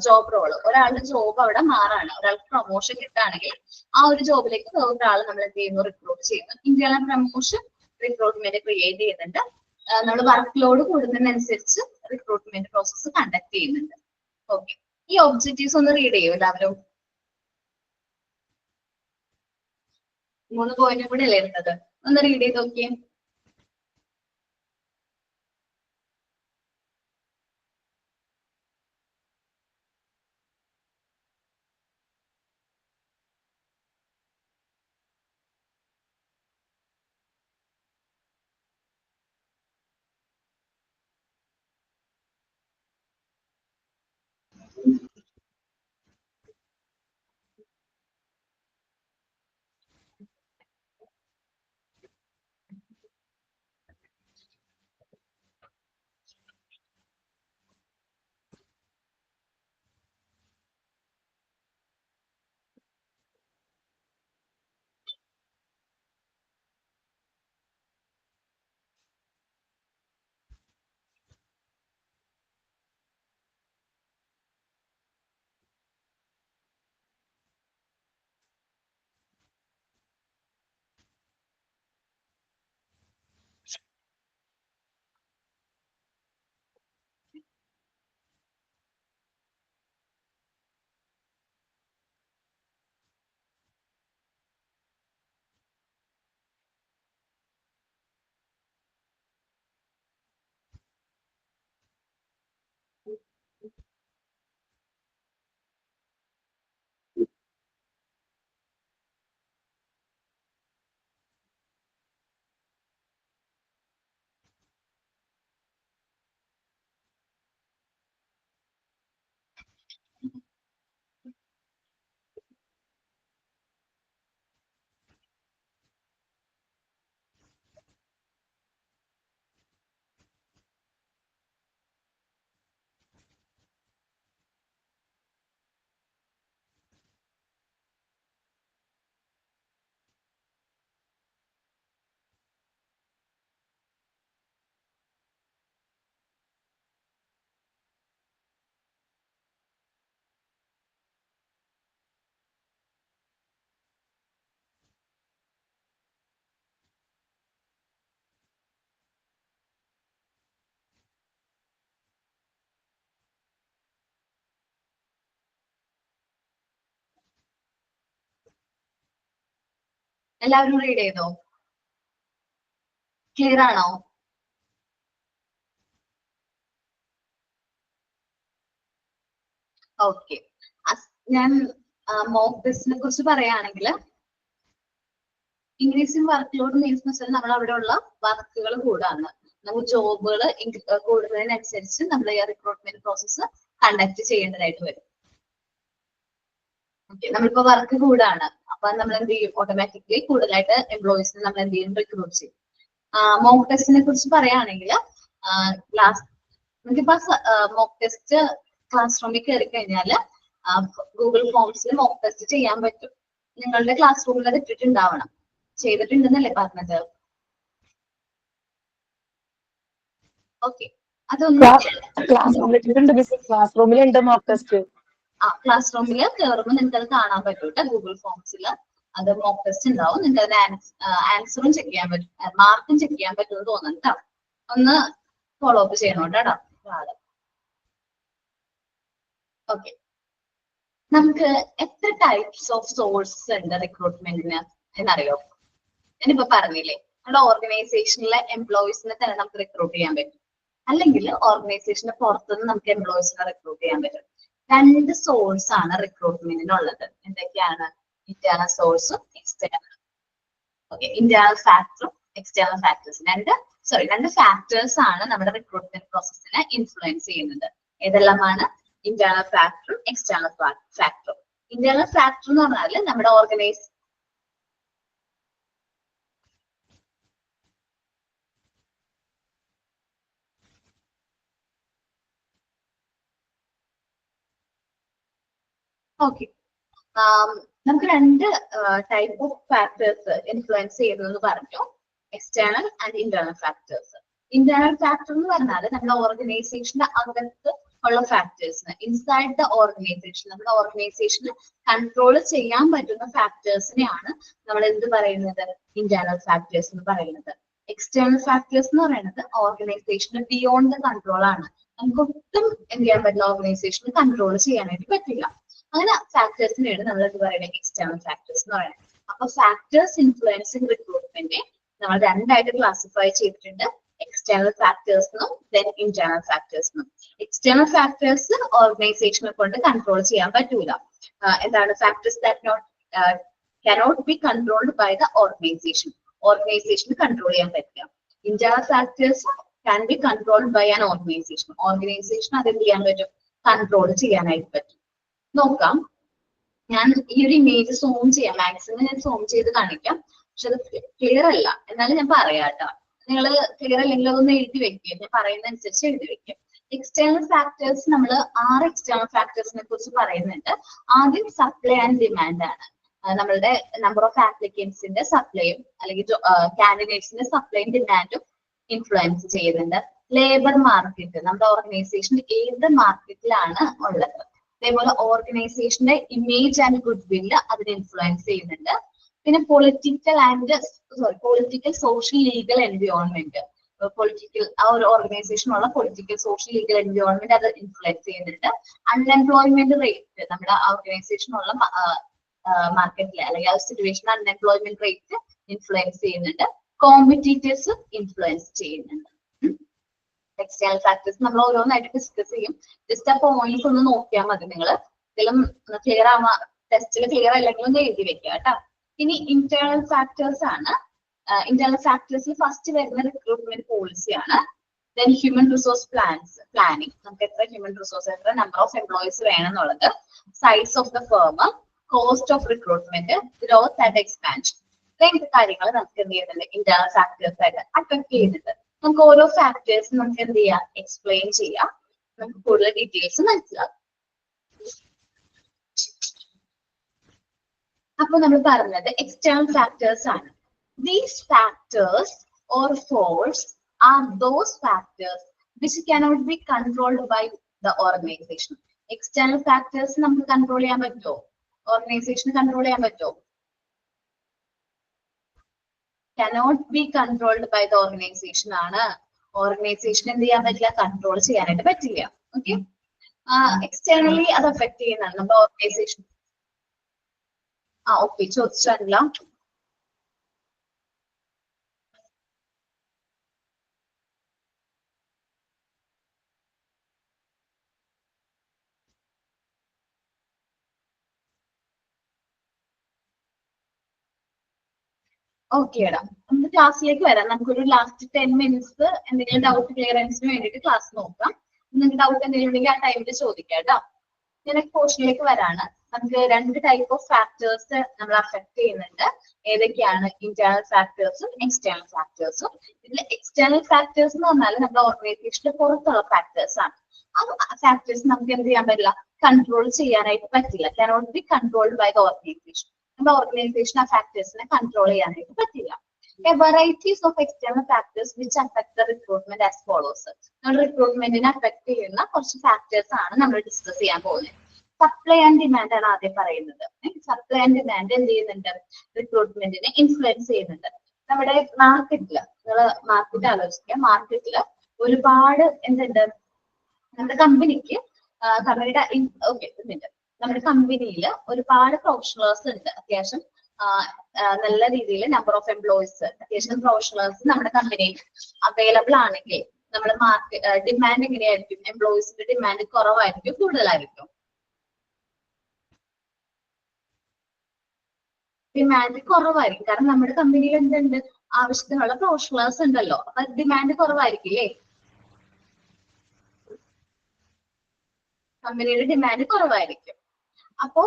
job role, ഒരാളുടെ ജോബ് അവിടെ മാറാണ്, ഒരാൾക്ക് പ്രൊമോഷൻ കിട്ടുകയാണെങ്കിൽ ആ ഒരു ജോബിലേക്ക് വേറൊരാൾ നമ്മൾ എന്ത് ചെയ്യുന്നു, റിക്രൂട്ട് ചെയ്യുന്നു. ഇന്ത്യയിലെ പ്രൊമോഷൻ റിക്രൂട്ട്മെന്റ് ക്രിയേറ്റ് ചെയ്യുന്നുണ്ട്. നമ്മൾ വർക്ക് ലോഡ് കൂടുന്നതിനനുസരിച്ച് റിക്രൂട്ട്മെന്റ് പ്രോസസ്സ് കണ്ടക്ട് ചെയ്യുന്നുണ്ട്. ഓക്കെ, ഈ ഒബ്ജക്റ്റീവ്സ് ഒന്ന് റീഡ് ചെയ്യൂ എല്ലാവരും. 3 പോയിന്റും കൂടെ അല്ലേ ഇരുന്നത്, ഒന്ന് റീഡ് ചെയ്ത് നോക്കിയേ. എല്ലാവരും റീഡ് ചെയ്തോ? ക്ലിയർ ആണോ? ഓക്കെ, ഞാൻ മോക്ക് ടെസ്റ്റിനെ കുറിച്ച് പറയുകയാണെങ്കിൽ ഇൻക്രീസിംഗ് വർക്ക് ലോഡ് മീൻസ് വെച്ചാൽ നമ്മൾ അവിടെ ഉള്ള വർക്കുകൾ കൂടാണ്. നമുക്ക് ജോബുകൾ കൂടുന്നതിനനുസരിച്ച് നമ്മൾ ഈ റിക്രൂട്ട്മെന്റ് പ്രോസസ്സ് കണ്ടക്ട് ചെയ്യേണ്ടതായിട്ട് വരും. ഓക്കെ, നമ്മളിപ്പോ വർക്ക് കൂടാണ്, അപ്പൊ നമ്മൾ എന്ത് ചെയ്യും? ഓട്ടോമാറ്റിക്കലി കൂടുതലായിട്ട് എംപ്ലോയീസിനെ നമ്മൾ എന്ത് ചെയ്യും? റിക്രൂട്ട് ചെയ്യും. മോക്ക് ടെസ്റ്റിനെ കുറിച്ച് പറയുകയാണെങ്കിൽ നമുക്കിപ്പോ മോക്ക് ടെസ്റ്റ് ക്ലാസ് റൂമിൽ കയറി കഴിഞ്ഞാൽ ഗൂഗിൾ ഫോംസിൽ മോക്ക് ടെസ്റ്റ് ചെയ്യാൻ പറ്റും. നിങ്ങളുടെ ക്ലാസ് റൂമിൽ അത് ഇട്ടിട്ടുണ്ടാവണം. ചെയ്തിട്ടുണ്ടെന്നല്ലേ പറഞ്ഞത്? ഓക്കെ, അതൊന്ന് ക്ലാസ് റൂമിലുണ്ട് മോക്ക് ടെസ്റ്റ്. ക്ലാസ് റൂമിൽ കയറുമ്പോൾ നിങ്ങൾക്ക് അത് കാണാൻ പറ്റൂട്ടെ. ഗൂഗിൾ ഫോംസിൽ അത് മോക്ക് ടെസ്റ്റ് ഉണ്ടാവും. നിങ്ങൾക്ക് അതിന് ആൻസറും ചെക്ക് ചെയ്യാൻ പറ്റും, മാർക്കും ചെക്ക് ചെയ്യാൻ പറ്റുമെന്ന് തോന്നുന്നുണ്ടോ? ഒന്ന് ഫോളോ അപ്പ് ചെയ്യണം കേട്ടോ. ഓക്കെ, നമുക്ക് എത്ര ടൈപ്സ് ഓഫ് സോഴ്സ് ഉണ്ട് റിക്രൂട്ട്മെന്റിന് എന്നറിയോ? ഞാനിപ്പോ പറഞ്ഞില്ലേ, നമ്മുടെ ഓർഗനൈസേഷനിലെ എംപ്ലോയീസിനെ തന്നെ നമുക്ക് റിക്രൂട്ട് ചെയ്യാൻ പറ്റും, അല്ലെങ്കിൽ ഓർഗനൈസേഷന്റെ പുറത്തുനിന്ന് നമുക്ക് എംപ്ലോയീസിനെ റിക്രൂട്ട് ചെയ്യാൻ പറ്റും. രണ്ട് സോഴ്സ് ആണ് റിക്രൂട്ട്മെന്റിനുള്ളത്. എന്തൊക്കെയാണ്? ഇന്റേണൽ സോഴ്സും എക്സ്റ്റേണൽ. ഓക്കെ, ഇന്റേണൽ ഫാക്ടറും എക്സ്റ്റേണൽ ഫാക്ടേഴ്സും രണ്ട് ഫാക്ടേഴ്സ് ആണ് നമ്മുടെ റിക്രൂട്ട്മെന്റ് പ്രോസസ്സിനെ ഇൻഫ്ലുവൻസ് ചെയ്യുന്നത്. ഏതെല്ലാമാണ്? ഇന്റേണൽ ഫാക്ടറും എക്സ്റ്റേണൽ ഫാക്ടറും. ഇന്റേണൽ ഫാക്ടർ എന്ന് പറഞ്ഞാൽ നമ്മുടെ ഓക്കെ, നമുക്ക് രണ്ട് ടൈപ്പ് ഓഫ് ഫാക്ടേഴ്സ് ഇൻഫ്ലുവൻസ് ചെയ്യുന്നതെന്ന് പറഞ്ഞു, external and internal factors. Internal factor എന്ന് പറഞ്ഞാൽ നമ്മുടെ ഓർഗനൈസേഷന്റെ അകത്ത് ഉള്ള ഫാക്ടേഴ്സിന്, ഇൻസൈഡ് ദ ഓർഗനൈസേഷൻ, നമ്മുടെ ഓർഗനൈസേഷന് കൺട്രോൾ ചെയ്യാൻ പറ്റുന്ന ഫാക്ടേഴ്സിനെയാണ് നമ്മൾ എന്ത് പറയുന്നത്? ഇന്റേണൽ ഫാക്ടേഴ്സ് എന്ന് പറയുന്നത്. എക്സ്റ്റേണൽ ഫാക്ടേഴ്സ് എന്ന് പറയുന്നത് ഓർഗനൈസേഷന് ബിയോണ്ട് ദ കൺട്രോൾ ആണ്. നമുക്ക് ഒട്ടും എന്ത് ചെയ്യാൻ പറ്റില്ല, ഓർഗനൈസേഷന് കൺട്രോൾ ചെയ്യാനായിട്ട് പറ്റില്ല. അങ്ങനെ ഫാക്ടേഴ്സിനെയാണ് നമ്മൾ എന്ത് പറയുന്നത്? എക്സ്റ്റേണൽ ഫാക്ടേഴ്സ് എന്ന് പറയുന്നത്. അപ്പൊ ഫാക്ടേഴ്സ് ഇൻഫ്ലുവൻസിങ് റിക്രൂട്ട്മെന്റ് നമ്മൾ രണ്ടായിട്ട് ക്ലാസിഫൈ ചെയ്തിട്ടുണ്ട്, എക്സ്റ്റേണൽ ഫാക്ടേഴ്സിനും ദെൻ ഇന്റേണൽ ഫാക്ടേഴ്സിനും. എക്സ്റ്റേണൽ ഫാക്ടേഴ്സ് ഓർഗനൈസേഷനെ കൊണ്ട് കൺട്രോൾ ചെയ്യാൻ പറ്റൂല. എന്താണ്? Factors that cannot be controlled by the organization. ഓർഗനൈസേഷന് കൺട്രോൾ ചെയ്യാൻ പറ്റില്ല. Internal factors can be controlled by an organization. Organisation അത് എന്ത് ചെയ്യാൻ പറ്റും? കൺട്രോൾ ചെയ്യാനായിട്ട് പറ്റും. നോക്കാം, ഞാൻ ഈ ഒരു ഇമേജ് സൂം ചെയ്യാം, മാക്സിമം ഞാൻ സൂം ചെയ്ത് കാണിക്കാം. പക്ഷെ അത് ക്ലിയർ അല്ല, എന്നാലും ഞാൻ പറയാം കേട്ടോ. നിങ്ങൾ ക്ലിയർ അല്ലെങ്കിൽ അതൊന്ന് എഴുതി വെക്കുക, ഞാൻ പറയുന്ന അനുസരിച്ച് എഴുതി വെക്കുക. എക്സ്റ്റേണൽ ഫാക്ടേഴ്സ്, നമ്മൾ 6 എക്സ്റ്റേണൽ ഫാക്ടേഴ്സിനെ കുറിച്ച് പറയുന്നുണ്ട്. ആദ്യം സപ്ലൈ ആൻഡ് ഡിമാൻഡ് ആണ്. നമ്മളുടെ നമ്പർ ഓഫ് ആപ്ലിക്കൻസിന്റെ സപ്ലൈയും അല്ലെങ്കിൽ കാൻഡിഡേറ്റ്സിന്റെ സപ്ലൈയും ഡിമാൻഡും ഇൻഫ്ലുവൻസ് ചെയ്യുന്നുണ്ട്. ലേബർ മാർക്കറ്റ്, നമ്മുടെ ഓർഗനൈസേഷൻ ഏത് മാർക്കറ്റിലാണ് ഉള്ളത്. അതേപോലെ ഓർഗനൈസേഷന്റെ ഇമേജ് ആൻഡ് ഗുഡ് വില്ല് അതിനെ ഇൻഫ്ലുവൻസ് ചെയ്യുന്നുണ്ട്. പിന്നെ പൊളിറ്റിക്കൽ സോഷ്യൽ ലീഗൽ എൻവയോൺമെന്റ്, ആ ഒരു ഓർഗനൈസേഷനുള്ള പൊളിറ്റിക്കൽ സോഷ്യൽ ലീഗൽ എൻവയോൺമെന്റ് അത് ഇൻഫ്ലുവൻസ് ചെയ്യുന്നുണ്ട്. അൺഎംപ്ലോയ്മെന്റ് റേറ്റ്, നമ്മുടെ ഓർഗനൈസേഷനുള്ള മാർക്കറ്റിലെ അല്ലെങ്കിൽ ആ സിറ്റുവേഷൻ അൺഎംപ്ലോയ്മെന്റ് റേറ്റ് ഇൻഫ്ലുവൻസ് ചെയ്യുന്നുണ്ട്. കോമ്പറ്റീറ്റേഴ്സ് ഇൻഫ്ലുവൻസ് ചെയ്യുന്നുണ്ട്. എക്സ്റ്റേണൽ ഫാക്ടേഴ്സ് നമ്മൾ ഓരോന്നായിട്ട് ഡിസ്കസ് ചെയ്യും. ജസ്റ്റ് ആ പോയിന്റ്സ് ഒന്ന് നോക്കിയാൽ മതി. നിങ്ങൾ ഇതിലും ക്ലിയർ ആവാ, ടെസ്റ്റിൽ ക്ലിയർ അല്ലെങ്കിൽ ഒന്ന് എഴുതി വെക്കുക കേട്ടോ. ഇനി ഇന്റേണൽ ഫാക്ടേഴ്സ് ആണ്. ഇന്റേണൽ ഫാക്ടേഴ്സിൽ ഫസ്റ്റ് വരുന്ന റിക്രൂട്ട്മെന്റ് പോളിസിയാണ്. ദെൻ ഹ്യൂമൻ റിസോഴ്സ് പ്ലാനിങ്, നമുക്ക് എത്ര ഹ്യൂമൻ റിസോഴ്സ്, എത്ര നമ്പർ ഓഫ് എംപ്ലോയീസ് വേണം എന്നുള്ളത്. Size of the firm, cost of recruitment, growth and expansion. ഇത്രയും കാര്യങ്ങൾ നമുക്ക് എന്ത് ചെയ്യുന്നുണ്ട്? ഇന്റേണൽ ഫാക്ടേഴ്സ് ആയിട്ട് അഫക്ട് ചെയ്യുന്നുണ്ട്. നമുക്ക് ഓരോ ഫാക്ടേഴ്സും നമുക്ക് എന്ത് ചെയ്യാം? എക്സ്പ്ലെയിൻ ചെയ്യാം, നമുക്ക് കൂടുതൽ ഡീറ്റെയിൽസ് മനസ്സിലാവും. അപ്പൊ നമ്മൾ പറഞ്ഞത് എക്സ്റ്റേണൽ ഫാക്ടേഴ്സ് ആണ്. These factors or force are those factors which cannot be controlled by the organization. External factors നമുക്ക് കൺട്രോൾ ചെയ്യാൻ പറ്റുമോ? ഓർഗനൈസേഷന് കൺട്രോൾ ചെയ്യാൻ പറ്റുമോ? cannot be controlled by the organization ആണ്. ഓർഗനൈസേഷൻ എന്ത് ചെയ്യാൻ പറ്റില്ല? കൺട്രോൾ ചെയ്യാനായിട്ട് പറ്റില്ല. ഓക്കെ, എക്സ്റ്റേണലി അത് അഫക്ട് ചെയ്യുന്നതാണ് നമ്മുടെ ഓർഗനൈസേഷൻ. ഓക്കെ, ചോദിച്ചല്ല. ഓക്കേടാ, നമുക്ക് ക്ലാസ്സിലേക്ക് വരാം. നമുക്കൊരു ലാസ്റ്റ് 10 മിനിറ്റ്സ് എന്തെങ്കിലും ഡൗട്ട് ക്ലിയറൻസിന് വേണ്ടിയിട്ട് ക്ലാസ് നോക്കാം. നിങ്ങൾക്ക് ഡൗട്ട് എന്തെങ്കിലും ഉണ്ടെങ്കിൽ ആ ടൈമിൽ ചോദിക്കാം കേട്ടോ. ഞാൻ പോർഷനിലേക്ക് വരാണ്. നമുക്ക് 2 ടൈപ്പ് ഓഫ് ഫാക്ടേഴ്സ് നമ്മൾ അഫക്ട് ചെയ്യുന്നുണ്ട്. ഏതൊക്കെയാണ്? ഇന്റേണൽ ഫാക്ടേഴ്സും എക്സ്റ്റേണൽ ഫാക്ടേഴ്സും. ഇതിൽ എക്സ്റ്റേണൽ ഫാക്ടേഴ്സ് എന്ന് പറഞ്ഞാൽ നമ്മുടെ ഓർഗനൈസേഷന്റെ പുറത്തുള്ള ഫാക്ടേഴ്സ് ആണ്. ആ ഫാക്ടേഴ്സ് നമുക്ക് എന്ത് ചെയ്യാൻ പറ്റില്ല? കൺട്രോൾ ചെയ്യാനായിട്ട് പറ്റില്ല. cannot be controlled by the organization. നമ്മുടെ ഓർഗനൈസേഷൻ ആ ഫാക്ടേഴ്സിനെ കൺട്രോൾ ചെയ്യാനായിട്ട് പറ്റില്ല. A varieties of external factors which affect the recruitment as follows. നമ്മൾ റിക്രൂട്ട്മെന്റിനെ അഫക്ട് ചെയ്യുന്ന കുറച്ച് ഫാക്ടേഴ്സ് ആണ് നമ്മൾ ഡിസ്കസ് ചെയ്യാൻ പോകുന്നത്. സപ്ലൈ ആൻഡ് ഡിമാൻഡ് ആണ് ആദ്യം പറയുന്നത്. സപ്ലൈ ആൻഡ് ഡിമാൻഡ് എന്ത് ചെയ്യുന്നുണ്ട്? റിക്രൂട്ട്മെന്റിനെ ഇൻഫ്ലുവൻസ് ചെയ്യുന്നുണ്ട്. നമ്മുടെ മാർക്കറ്റില്, നിങ്ങൾ മാർക്കറ്റ് ആലോചിക്കുക, മാർക്കറ്റില് ഒരുപാട് എന്തുണ്ട്? നമ്മുടെ കമ്പനിക്ക് കമ്പനിയുടെ നമ്മുടെ കമ്പനിയിൽ ഒരുപാട് പ്രൊഫഷണൽസ് ഉണ്ട്. അത്യാവശ്യം നല്ല രീതിയിൽ നമ്പർ ഓഫ് എംപ്ലോയീസ്, അത്യാവശ്യം പ്രൊഫഷണൽസ് നമ്മുടെ കമ്പനിയിൽ അവൈലബിൾ ആണെങ്കിൽ നമ്മുടെ മാർക്കറ്റ് ഡിമാൻഡ് എങ്ങനെയായിരിക്കും? എംപ്ലോയീസിന്റെ ഡിമാൻഡ് കുറവായിരിക്കും, കൂടുതലായിരിക്കും? ഡിമാൻഡ് കുറവായിരിക്കും. കാരണം നമ്മുടെ കമ്പനിയിൽ എന്തുണ്ട്? ആവശ്യത്തിനുള്ള പ്രൊഫഷണൽസ് ഉണ്ടല്ലോ. അപ്പൊ ഡിമാൻഡ് കുറവായിരിക്കില്ലേ? കമ്പനിയുടെ ഡിമാൻഡ് കുറവായിരിക്കും. അപ്പോ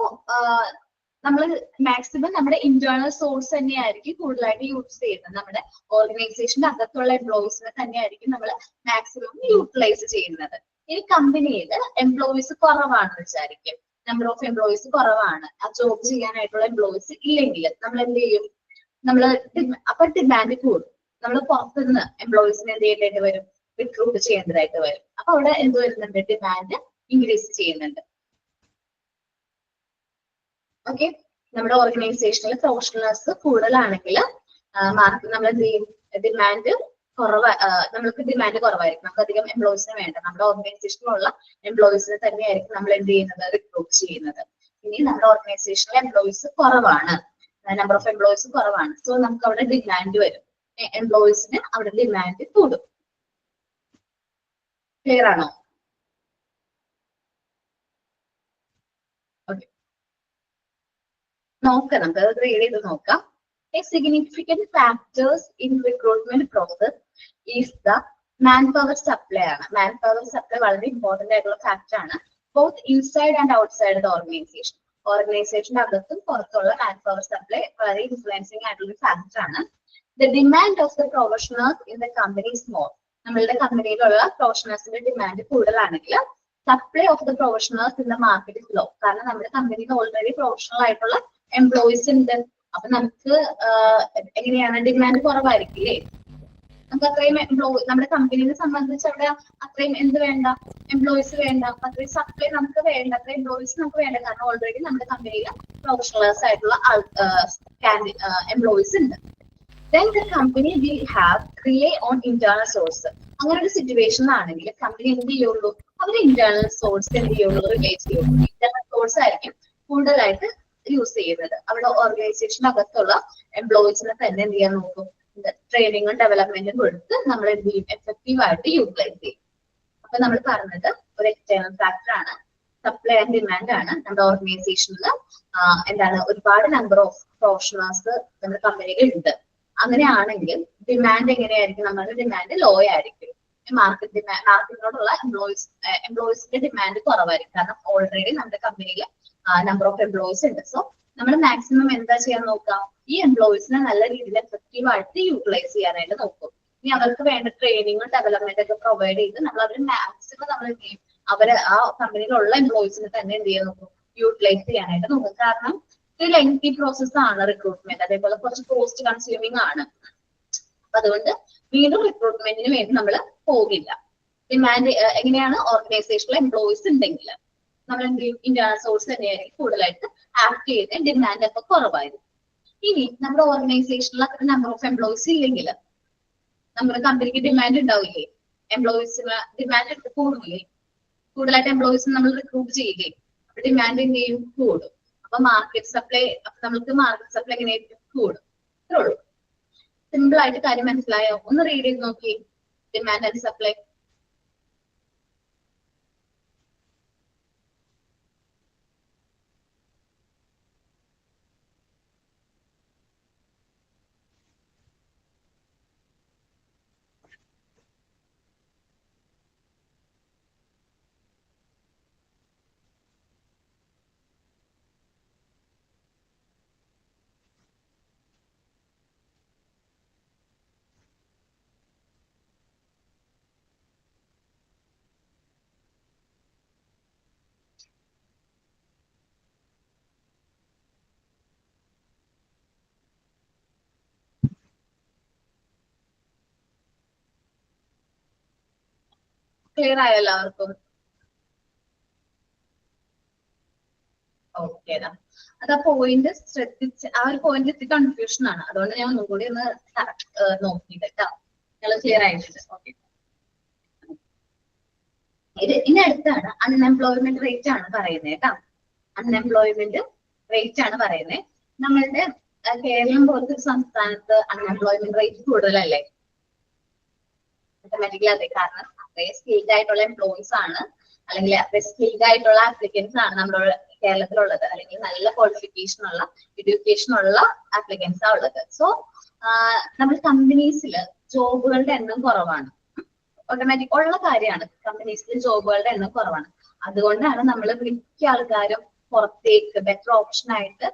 നമ്മൾ മാക്സിമം നമ്മുടെ ഇന്റേണൽ സോഴ്സ് തന്നെയായിരിക്കും കൂടുതലായിട്ട് യൂസ് ചെയ്യുന്നത്. നമ്മുടെ ഓർഗനൈസേഷന്റെ അകത്തുള്ള എംപ്ലോയീസിനെ തന്നെയായിരിക്കും നമ്മൾ മാക്സിമം യൂട്ടിലൈസ് ചെയ്യുന്നത്. ഇനി കമ്പനിയിൽ എംപ്ലോയീസ് കുറവാണെന്ന് വിചാരിക്കും, നമ്പർ ഓഫ് എംപ്ലോയീസ് കുറവാണ്, ആ ജോബ് ചെയ്യാനായിട്ടുള്ള എംപ്ലോയീസ് ഇല്ലെങ്കിൽ നമ്മൾ എന്ത് ചെയ്യും? അപ്പൊ ഡിമാൻഡ് കൂടും. നമ്മൾ പുറത്തുനിന്ന് എംപ്ലോയീസിനെ എന്ത് ചെയ്യേണ്ടി വരും? റിക്രൂട്ട് ചെയ്യേണ്ടതായിട്ട് വരും. അപ്പൊ അവിടെ എന്ത് വരുന്നുണ്ട്? ഡിമാൻഡ് ഇൻക്രീസ് ചെയ്യുന്നുണ്ട്. ഓക്കെ, നമ്മുടെ ഓർഗനൈസേഷനിൽ പ്രൊഫഷണൽസ് കൂടുതലാണെങ്കിൽ നമ്മൾ എന്ത് ചെയ്യും? ഡിമാൻഡ് നമ്മൾക്ക് ഡിമാൻഡ് കുറവായിരിക്കും. നമുക്ക് അധികം എംപ്ലോയീസിന് വേണ്ട. നമ്മുടെ ഓർഗനൈസേഷനിലുള്ള എംപ്ലോയീസിനെ തന്നെയായിരിക്കും നമ്മൾ എന്ത് ചെയ്യുന്നത്? റിക്രൂട്ട് ചെയ്യുന്നത്. ഇനി നമ്മുടെ ഓർഗനൈസേഷനിൽ എംപ്ലോയീസ് കുറവാണ്, നമ്പർ ഓഫ് എംപ്ലോയീസ് കുറവാണ്. സോ നമുക്ക് അവിടെ ഡിമാൻഡ് വരും. എംപ്ലോയീസിന് അവിടെ ഡിമാൻഡ് കൂടും. ക്ലിയർ ആണോ? ഓക്കെ, നോക്കാം, നമുക്ക് റീഡ് ചെയ്ത് നോക്കാം. A significant factors in recruitment process is the manpower supply ആണ്. manpower supply വളരെ ഇമ്പോർട്ടന്റ് ആയിട്ടുള്ള ഫാക്ടർ ആണ്. Both inside and outside the organisation. ഓർഗനൈസേഷന്റെ അകത്തും പുറത്തുള്ള manpower supply വളരെ ഇൻഫ്ലുവൻസിങ് ആയിട്ടുള്ള ഫാക്ടർ ആണ്. The demand of the professionals in the company is more. നമ്മളുടെ കമ്പനിയിലുള്ള പ്രൊഫഷണൽസിന്റെ ഡിമാൻഡ് കൂടുതലാണെങ്കിൽ supply of the professionals in the market is low. കാരണം നമ്മുടെ കമ്പനിയിൽ ഓൾറെഡി പ്രൊഫഷണൽ ആയിട്ടുള്ള എംപ്ലോയീസ് ഉണ്ട്. അപ്പൊ നമുക്ക് എങ്ങനെയാണ്? ഡിമാൻഡ് കുറവായിരിക്കില്ലേ? നമുക്ക് അത്രയും നമ്മുടെ കമ്പനിയെ സംബന്ധിച്ച് അവിടെ അത്രയും എന്ത് വേണ്ട? എംപ്ലോയീസ് വേണ്ട. അത്രയും സപ്ലൈ നമുക്ക് വേണ്ട, അത്രയും എംപ്ലോയീസ് നമുക്ക് വേണ്ട. കാരണം ഓൾറെഡി നമ്മുടെ കമ്പനിയിൽ പ്രൊഫഷണൽസ് ആയിട്ടുള്ള എംപ്ലോയീസ് ഉണ്ട്. Then the company will have rely on internal source. അങ്ങനെ ഒരു സിറ്റുവേഷൻ ആണെങ്കിൽ കമ്പനി എന്ത് ചെയ്യുള്ളൂ? അവർ ഇന്റേണൽ സോഴ്സ് എന്ത് ചെയ്യുള്ളൂ? റിലേറ്റ് ചെയ്യുള്ളൂ. ഇന്റേണൽ സോഴ്സ് ആയിരിക്കും കൂടുതലായിട്ട് യൂസ് ചെയ്യുന്നത്. അവിടെ ഓർഗനൈസേഷൻ അകത്തുള്ള എംപ്ലോയീസിനെ തന്നെ എന്ത് ചെയ്യാൻ നോക്കും? ട്രെയിനിങ്ങും ഡെവലപ്മെന്റും കൊടുത്ത് നമ്മൾ എന്ത് ചെയ്യും? എഫക്റ്റീവ് ആയിട്ട് യൂട്ടിലൈസ് ചെയ്യും. അപ്പൊ നമ്മൾ പറഞ്ഞത് ഒരു എക്സ്റ്റേണൽ ഫാക്ടർ ആണ്, സപ്ലൈ ആൻഡ് ഡിമാൻഡ് ആണ്. നമ്മുടെ ഓർഗനൈസേഷനിൽ എന്താണ്? ഒരുപാട് നമ്പർ ഓഫ് പ്രൊഫഷണൽസ് നമ്മുടെ കമ്പനിയിൽ ഉണ്ട്. അങ്ങനെയാണെങ്കിൽ ഡിമാൻഡ് എങ്ങനെയായിരിക്കും? നമ്മുടെ ഡിമാൻഡ് ലോ ആയിരിക്കും. മാർക്കറ്റിനോടുള്ള എംപ്ലോയീസിന്റെ ഡിമാൻഡ് കുറവായിരിക്കും. കാരണം ഓൾറെഡി നമ്മുടെ കമ്പനിയിൽ നമ്പർ ഓഫ് എംപ്ലോയീസ് ഉണ്ട്. സോ നമ്മൾ മാക്സിമം എന്താ ചെയ്യാൻ നോക്കാം? ഈ എംപ്ലോയീസിനെ നല്ല രീതിയിൽ എഫക്റ്റീവ് ആയിട്ട് യൂട്ടിലൈസ് ചെയ്യാനായിട്ട് നോക്കും. ഇനി അവർക്ക് വേണ്ട ട്രെയിനിങ്ങും ഡെവലപ്മെന്റ് ഒക്കെ പ്രൊവൈഡ് ചെയ്ത് നമ്മൾ അവർ മാക്സിമം നമ്മൾ എന്ത് ചെയ്യും? അവര് ആ കമ്പനിയിലുള്ള എംപ്ലോയീസിനെ തന്നെ എന്ത് ചെയ്യാൻ നോക്കും? യൂട്ടിലൈസ് ചെയ്യാനായിട്ട് നോക്കും. കാരണം ഒരു ലെങ്തി പ്രോസസ് ആണ് റിക്രൂട്ട്മെന്റ്. അതേപോലെ കുറച്ച് കോസ്റ്റ് കൺസ്യൂമിങ് ആണ്. അപ്പൊ അതുകൊണ്ട് വീണ്ടും റിക്രൂട്ട്മെന്റിന് വേണ്ടി നമ്മൾ പോകില്ല. ഡിമാൻഡ് എങ്ങനെയാണ്? ഓർഗനൈസേഷനിൽ എംപ്ലോയീസ് ഉണ്ടെങ്കിൽ നമ്മൾ എന്ത് ചെയ്യും? ഇന്റേണൽ സോഴ്സ് തന്നെയായിരിക്കും കൂടുതലായിട്ട് ആക്ട് ചെയ്ത് ഡിമാൻഡ് ഒക്കെ കുറവായിരിക്കും. ഇനി നമ്മുടെ ഓർഗനൈസേഷനിൽ അത്ര നമ്പർ ഓഫ് എംപ്ലോയീസ് ഇല്ലെങ്കിൽ നമ്മുടെ കമ്പനിക്ക് ഡിമാൻഡ് ഉണ്ടാവില്ലേ? എംപ്ലോയീസിന് ഡിമാൻഡ് കൂടില്ലേ? കൂടുതലായിട്ട് എംപ്ലോയീസ് നമ്മൾ റിക്രൂട്ട് ചെയ്യില്ലേ? അപ്പൊ ഡിമാൻഡ് എന്ത് ചെയ്യും? കൂടും. അപ്പൊ മാർക്കറ്റ് സപ്ലൈ, നമുക്ക് മാർക്കറ്റ് സപ്ലൈ എങ്ങനെയായിരിക്കും? കൂടും. അത്രേ ഉള്ളൂ. സിമ്പിൾ ആയിട്ട് കാര്യം മനസ്സിലായോ? ഒന്ന് റീഡ് ചെയ്ത് നോക്കി. Demand and supply. ക്ലിയർ ആയോ എല്ലാവർക്കും? ഓക്കെ. അത് ആ പോയിന്റ് ശ്രദ്ധിച്ച് ആ ഒരു പോയിന്റ് എത്തി കൺഫ്യൂഷൻ ആണ്. അതുകൊണ്ട് ഞാൻ ഒന്നും കൂടി ഒന്ന് നോക്കിയിട്ട് കേട്ടോ. നിങ്ങൾ ക്ലിയർ ആയിട്ടുണ്ട്. ഓക്കെ. ഇനി അടുത്താണ് അൺഎംപ്ലോയ്മെന്റ് റേറ്റ് ആണ് പറയുന്നത് കേട്ടോ. അൺഎംപ്ലോയ്മെന്റ് റേറ്റ് ആണ് പറയുന്നത്. നമ്മളുടെ കേരളം പോലത്തെ ഒരു സംസ്ഥാനത്ത് അൺഎംപ്ലോയ്മെന്റ് റേറ്റ് കൂടുതലല്ലേ? ഓട്ടോമാറ്റിക്കലി അതെ. കാരണം അത്രയും സ്കിൽഡ് ആയിട്ടുള്ള എംപ്ലോയീസ് ആണ്, അല്ലെങ്കിൽ അത്രയും സ്കിൽഡ് ആയിട്ടുള്ള ആപ്ലിക്കൻസ് ആണ് നമ്മുടെ കേരളത്തിലുള്ളത്, അല്ലെങ്കിൽ നല്ല ക്വാളിഫിക്കേഷൻ ഉള്ള എഡ്യൂക്കേഷൻ ഉള്ള ആപ്ലിക്കൻസ് ആണ് ഉള്ളത്. സോ നമ്മൾ കമ്പനീസിൽ ജോബുകളുടെ എണ്ണം കുറവാണ്. ഓട്ടോമാറ്റിക് ഉള്ള കാര്യമാണ്, കമ്പനീസിൽ ജോബുകളുടെ എണ്ണം കുറവാണ്. അതുകൊണ്ടാണ് നമ്മൾ മിക്ക ആൾക്കാരും പുറത്തേക്ക് ബെറ്റർ ഓപ്ഷൻ ആയിട്ട്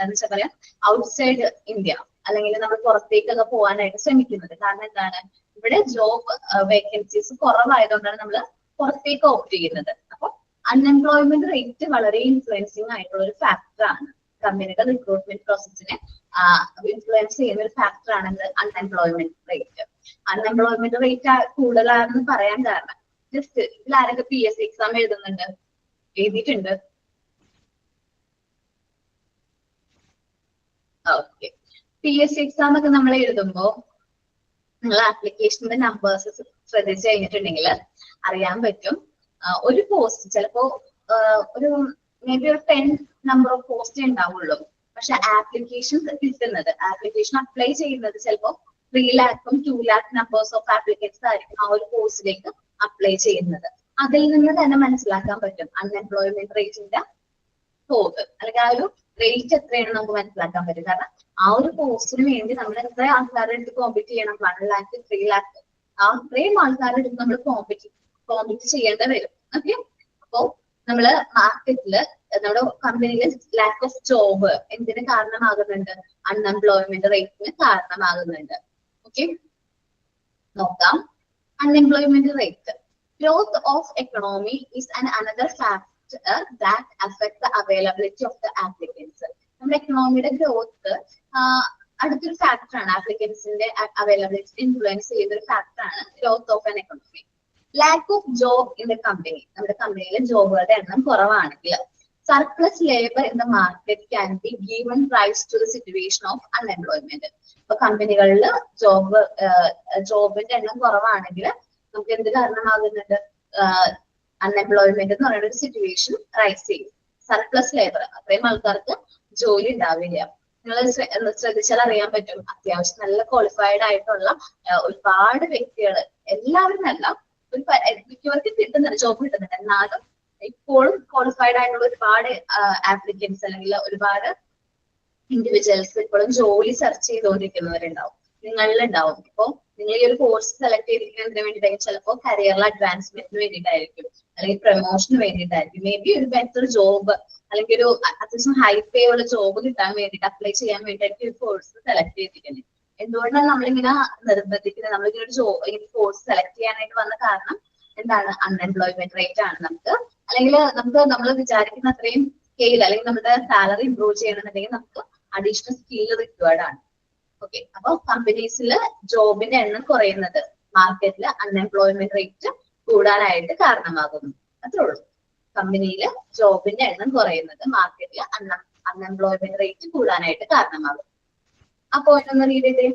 എന്താ വെച്ചാൽ പറയാം ഔട്ട്സൈഡ് ഇന്ത്യ അല്ലെങ്കിൽ നമ്മൾ പുറത്തേക്കൊക്കെ പോകാനായിട്ട് ശ്രമിക്കുന്നത്. കാരണം എന്താണ്, ഇവിടെ ജോബ് വേക്കൻസീസ് കുറവായതുകൊണ്ടാണ് നമ്മൾ പുറത്തേക്ക് ഓപ്റ്റ് ചെയ്യുന്നത്. അപ്പൊ അൺഎംപ്ലോയ്മെന്റ് റേറ്റ് വളരെ ഇൻഫ്ലുവൻസിങ് ആയിട്ടുള്ള ഒരു ഫാക്ടറാണ്. കമ്പനിയുടെ റിക്രൂട്ട്മെന്റ് പ്രോസസ്സിനെ ഇൻഫ്ലുവൻസ് ചെയ്യുന്ന ഒരു ഫാക്ടറാണ് അൺഎംപ്ലോയ്മെന്റ് റേറ്റ്. അൺഎംപ്ലോയ്മെന്റ് റേറ്റ് കൂടുതലാണെന്ന് പറയാൻ കാരണം ജസ്റ്റ് ഇതിൽ ആരൊക്കെ PSC എക്സാം എഴുതുന്നുണ്ട്, എഴുതിയിട്ടുണ്ട്? ഓക്കെ. PSC എക്സാം ഒക്കെ നമ്മൾ എഴുതുമ്പോൾ നിങ്ങൾ ആപ്ലിക്കേഷന്റെ നമ്പേഴ്സ് ശ്രദ്ധിച്ചു കഴിഞ്ഞിട്ടുണ്ടെങ്കിൽ അറിയാൻ പറ്റും. ഒരു പോസ്റ്റ് ചിലപ്പോ ഒരു മേ ബി ഒരു 10 നമ്പർ ഓഫ് പോസ്റ്റ് ഉണ്ടാവുള്ളൂ. പക്ഷെ ആപ്ലിക്കേഷൻ കിട്ടുന്നത്, ആപ്ലിക്കേഷൻ അപ്ലൈ ചെയ്യുന്നത് ചിലപ്പോ 3 lakhും 2 lakh നമ്പേഴ്സ് ഓഫ് ആപ്ലിക്കൻസ് ആയിരിക്കും ആ ഒരു കോഴ്സിലേക്ക് അപ്ലൈ ചെയ്യുന്നത്. അതിൽ നിന്ന് തന്നെ മനസ്സിലാക്കാൻ പറ്റും അൺഎംപ്ലോയ്മെന്റ് റേറ്റിന്റെ തോത്, അല്ലെങ്കിൽ ആ ഒരു റേറ്റ് എത്രയാണെന്ന് നമുക്ക് മനസ്സിലാക്കാൻ പറ്റും. കാരണം ആ ഒരു പോസ്റ്റിന് വേണ്ടി നമ്മൾ എത്ര ആൾക്കാരുടെ അടുത്ത് കോമ്പീറ്റ് ചെയ്യണം? 1 lakh 3 lakh അത്രയും ആൾക്കാരുടെ അടുത്ത് നമ്മൾ കോമ്പീറ്റ് ചെയ്യേണ്ടി വരും. ഓക്കെ. അപ്പോ നമ്മള് മാർക്കറ്റില് നമ്മുടെ കമ്പനിയില് ലാക്ക് ഓഫ് ജോബ് എന്തിന് കാരണമാകുന്നുണ്ട്? അൺഎംപ്ലോയ്മെന്റ് റേറ്റിന് കാരണമാകുന്നുണ്ട്. ഓക്കെ, നോക്കാം. Unemployment rate, growth of economy is another factor that affect the availability of the applicants. നമ്മുടെ എക്കണോമിയുടെ ഗ്രോത്ത് അടുത്തൊരു ഫാക്ടറാണ്, ആപ്ലിക്കൻസിന്റെ അവൈലബിലിറ്റി ഇൻഫ്ലുവൻസ് ചെയ്യുന്ന ഒരു ഫാക്ടറാണ് growth of an economy. Lack of job in the company, നമ്മുടെ കമ്പനിയിലെ ജോബുകളുടെ എണ്ണം കുറവാണെങ്കിൽ surplus labour in the market can be given rise to the situation of unemployment. ഇപ്പൊ കമ്പനികളിൽ ജോബിന്റെ എണ്ണം കുറവാണെങ്കിൽ നമുക്ക് എന്ത് കാരണമാകുന്നുണ്ട്? അൺഎംപ്ലോയ്മെന്റ് എന്ന് പറയുന്ന ഒരു സിറ്റുവേഷൻ റൈസ് ചെയ്യും. സർപ്ലസ് ലേബർ, അത്രയും ആൾക്കാർക്ക് ജോലി ഉണ്ടാവില്ല. നിങ്ങൾ ശ്രദ്ധിച്ചാൽ അറിയാൻ പറ്റും, അത്യാവശ്യം നല്ല ക്വാളിഫൈഡ് ആയിട്ടുള്ള ഒരുപാട് വ്യക്തികൾ, എല്ലാവരും അല്ല, ഒരു മിക്കവർക്ക് കിട്ടുന്നുണ്ട്, ജോബ് കിട്ടുന്നുണ്ട്. എന്നാലും ഇപ്പോഴും ക്വാളിഫൈഡ് ആയിട്ടുള്ള ഒരുപാട് ആപ്ലിക്കൻസ് അല്ലെങ്കിൽ ഒരുപാട് ഇൻഡിവിജ്വൽസ് ഇപ്പോഴും ജോലി സെർച്ച് ചെയ്തുകൊണ്ടിരിക്കുന്നവരുണ്ടാവും, നിങ്ങളിലുണ്ടാവും. ഇപ്പൊ നിങ്ങൾ ഈ ഒരു കോഴ്സ് സെലക്ട് ചെയ്തിരിക്കുന്നതിന് വേണ്ടിയിട്ടായിരിക്കും, ചിലപ്പോൾ കരിയറിൽ അഡ്വാൻസ്മെന്റിന് വേണ്ടിയിട്ടായിരിക്കും, അല്ലെങ്കിൽ പ്രൊമോഷന് വേണ്ടിയിട്ടായിരിക്കും, മേ ബി ഒരു ബെറ്റർ ജോബ് അല്ലെങ്കിൽ ഒരു അത്യാവശ്യം ഹൈ പേ ഉള്ള ജോബ് കിട്ടാൻ വേണ്ടിയിട്ട് അപ്ലൈ ചെയ്യാൻ വേണ്ടിയിട്ടായിരിക്കും ഒരു കോഴ്സ് സെലക്ട് ചെയ്തിരിക്കുന്നത്. എന്തുകൊണ്ടാണ് നമ്മളിങ്ങനെ നിർബന്ധിക്കുന്നത്? നമ്മളിങ്ങനെ ഒരു കോഴ്സ് സെലക്ട് ചെയ്യാനായിട്ട് വന്ന കാരണം എന്താണ്? അൺഎംപ്ലോയ്മെന്റ് റേറ്റ് ആണ്. അല്ലെങ്കിൽ നമ്മൾ വിചാരിക്കുന്ന അത്രയും സ്കെയിൽ അല്ലെങ്കിൽ നമ്മുടെ സാലറി ഇംപ്രൂവ് ചെയ്യണമെന്നുണ്ടെങ്കിൽ നമുക്ക് അഡീഷണൽ സ്കിൽ റിക്വയർഡ് ആണ്. ഓക്കെ, അപ്പൊ കമ്പനീസിൽ ജോബിന്റെ എണ്ണം കുറയുന്നത് മാർക്കറ്റിൽ അൺഎംപ്ലോയ്മെന്റ് റേറ്റ് കൂടാനായിട്ട് കാരണമാകുന്നു. അത്രേ ഉള്ളൂ. കമ്പനിയിൽ ജോബിന്റെ എണ്ണം കുറയുന്നത് മാർക്കറ്റിൽ അൺഎംപ്ലോയ്മെന്റ് റേറ്റ് കൂടാനായിട്ട് കാരണമാകും. ആ പോയിന്റ് ഒന്ന് റീഡ് ചെയ്തേ.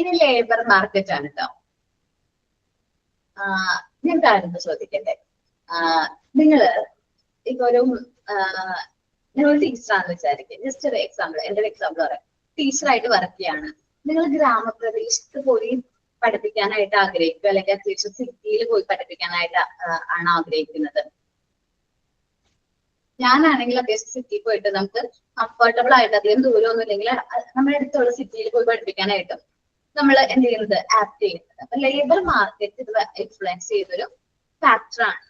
ഇനി ലേബർ മാർക്കറ്റ് ആണ് കേട്ടോ. ഞാൻ കാര്യം ചോദിക്കട്ടെ, നിങ്ങള് ഇപ്പൊ ഒരു നിങ്ങൾ ടീച്ചറാണെന്ന് വിചാരിക്കും, ജസ്റ്റ് ഒരു എക്സാമ്പിൾ, എന്റെ ഒരു എക്സാമ്പിൾ പറയാം. ടീച്ചറായിട്ട് വർക്ക് ചെയ്യാണ്. നിങ്ങൾ ഗ്രാമപ്രദേശത്ത് പോയി പഠിപ്പിക്കാനായിട്ട് ആഗ്രഹിക്കുക, അല്ലെങ്കിൽ അത്യാവശ്യം സിറ്റിയിൽ പോയി പഠിപ്പിക്കാനായിട്ട് ആണ് ആഗ്രഹിക്കുന്നത്? ഞാനാണെങ്കിൽ അത്യാവശ്യം സിറ്റിയിൽ പോയിട്ട് നമുക്ക് കംഫർട്ടബിൾ ആയിട്ട് അധികം ദൂരമൊന്നും ഇല്ലെങ്കിൽ നമ്മുടെ അടുത്തുള്ള സിറ്റിയിൽ പോയി പഠിപ്പിക്കാനായിട്ടും നമ്മൾ എന്ത് ചെയ്യുന്നത്? ആപ്റ്റ് ചെയ്യുന്നത്. അപ്പൊ ലേബർ മാർക്കറ്റ് ഇത് ഇൻഫ്ലുവൻസ് ചെയ്തൊരു ഫാക്ടറാണ്.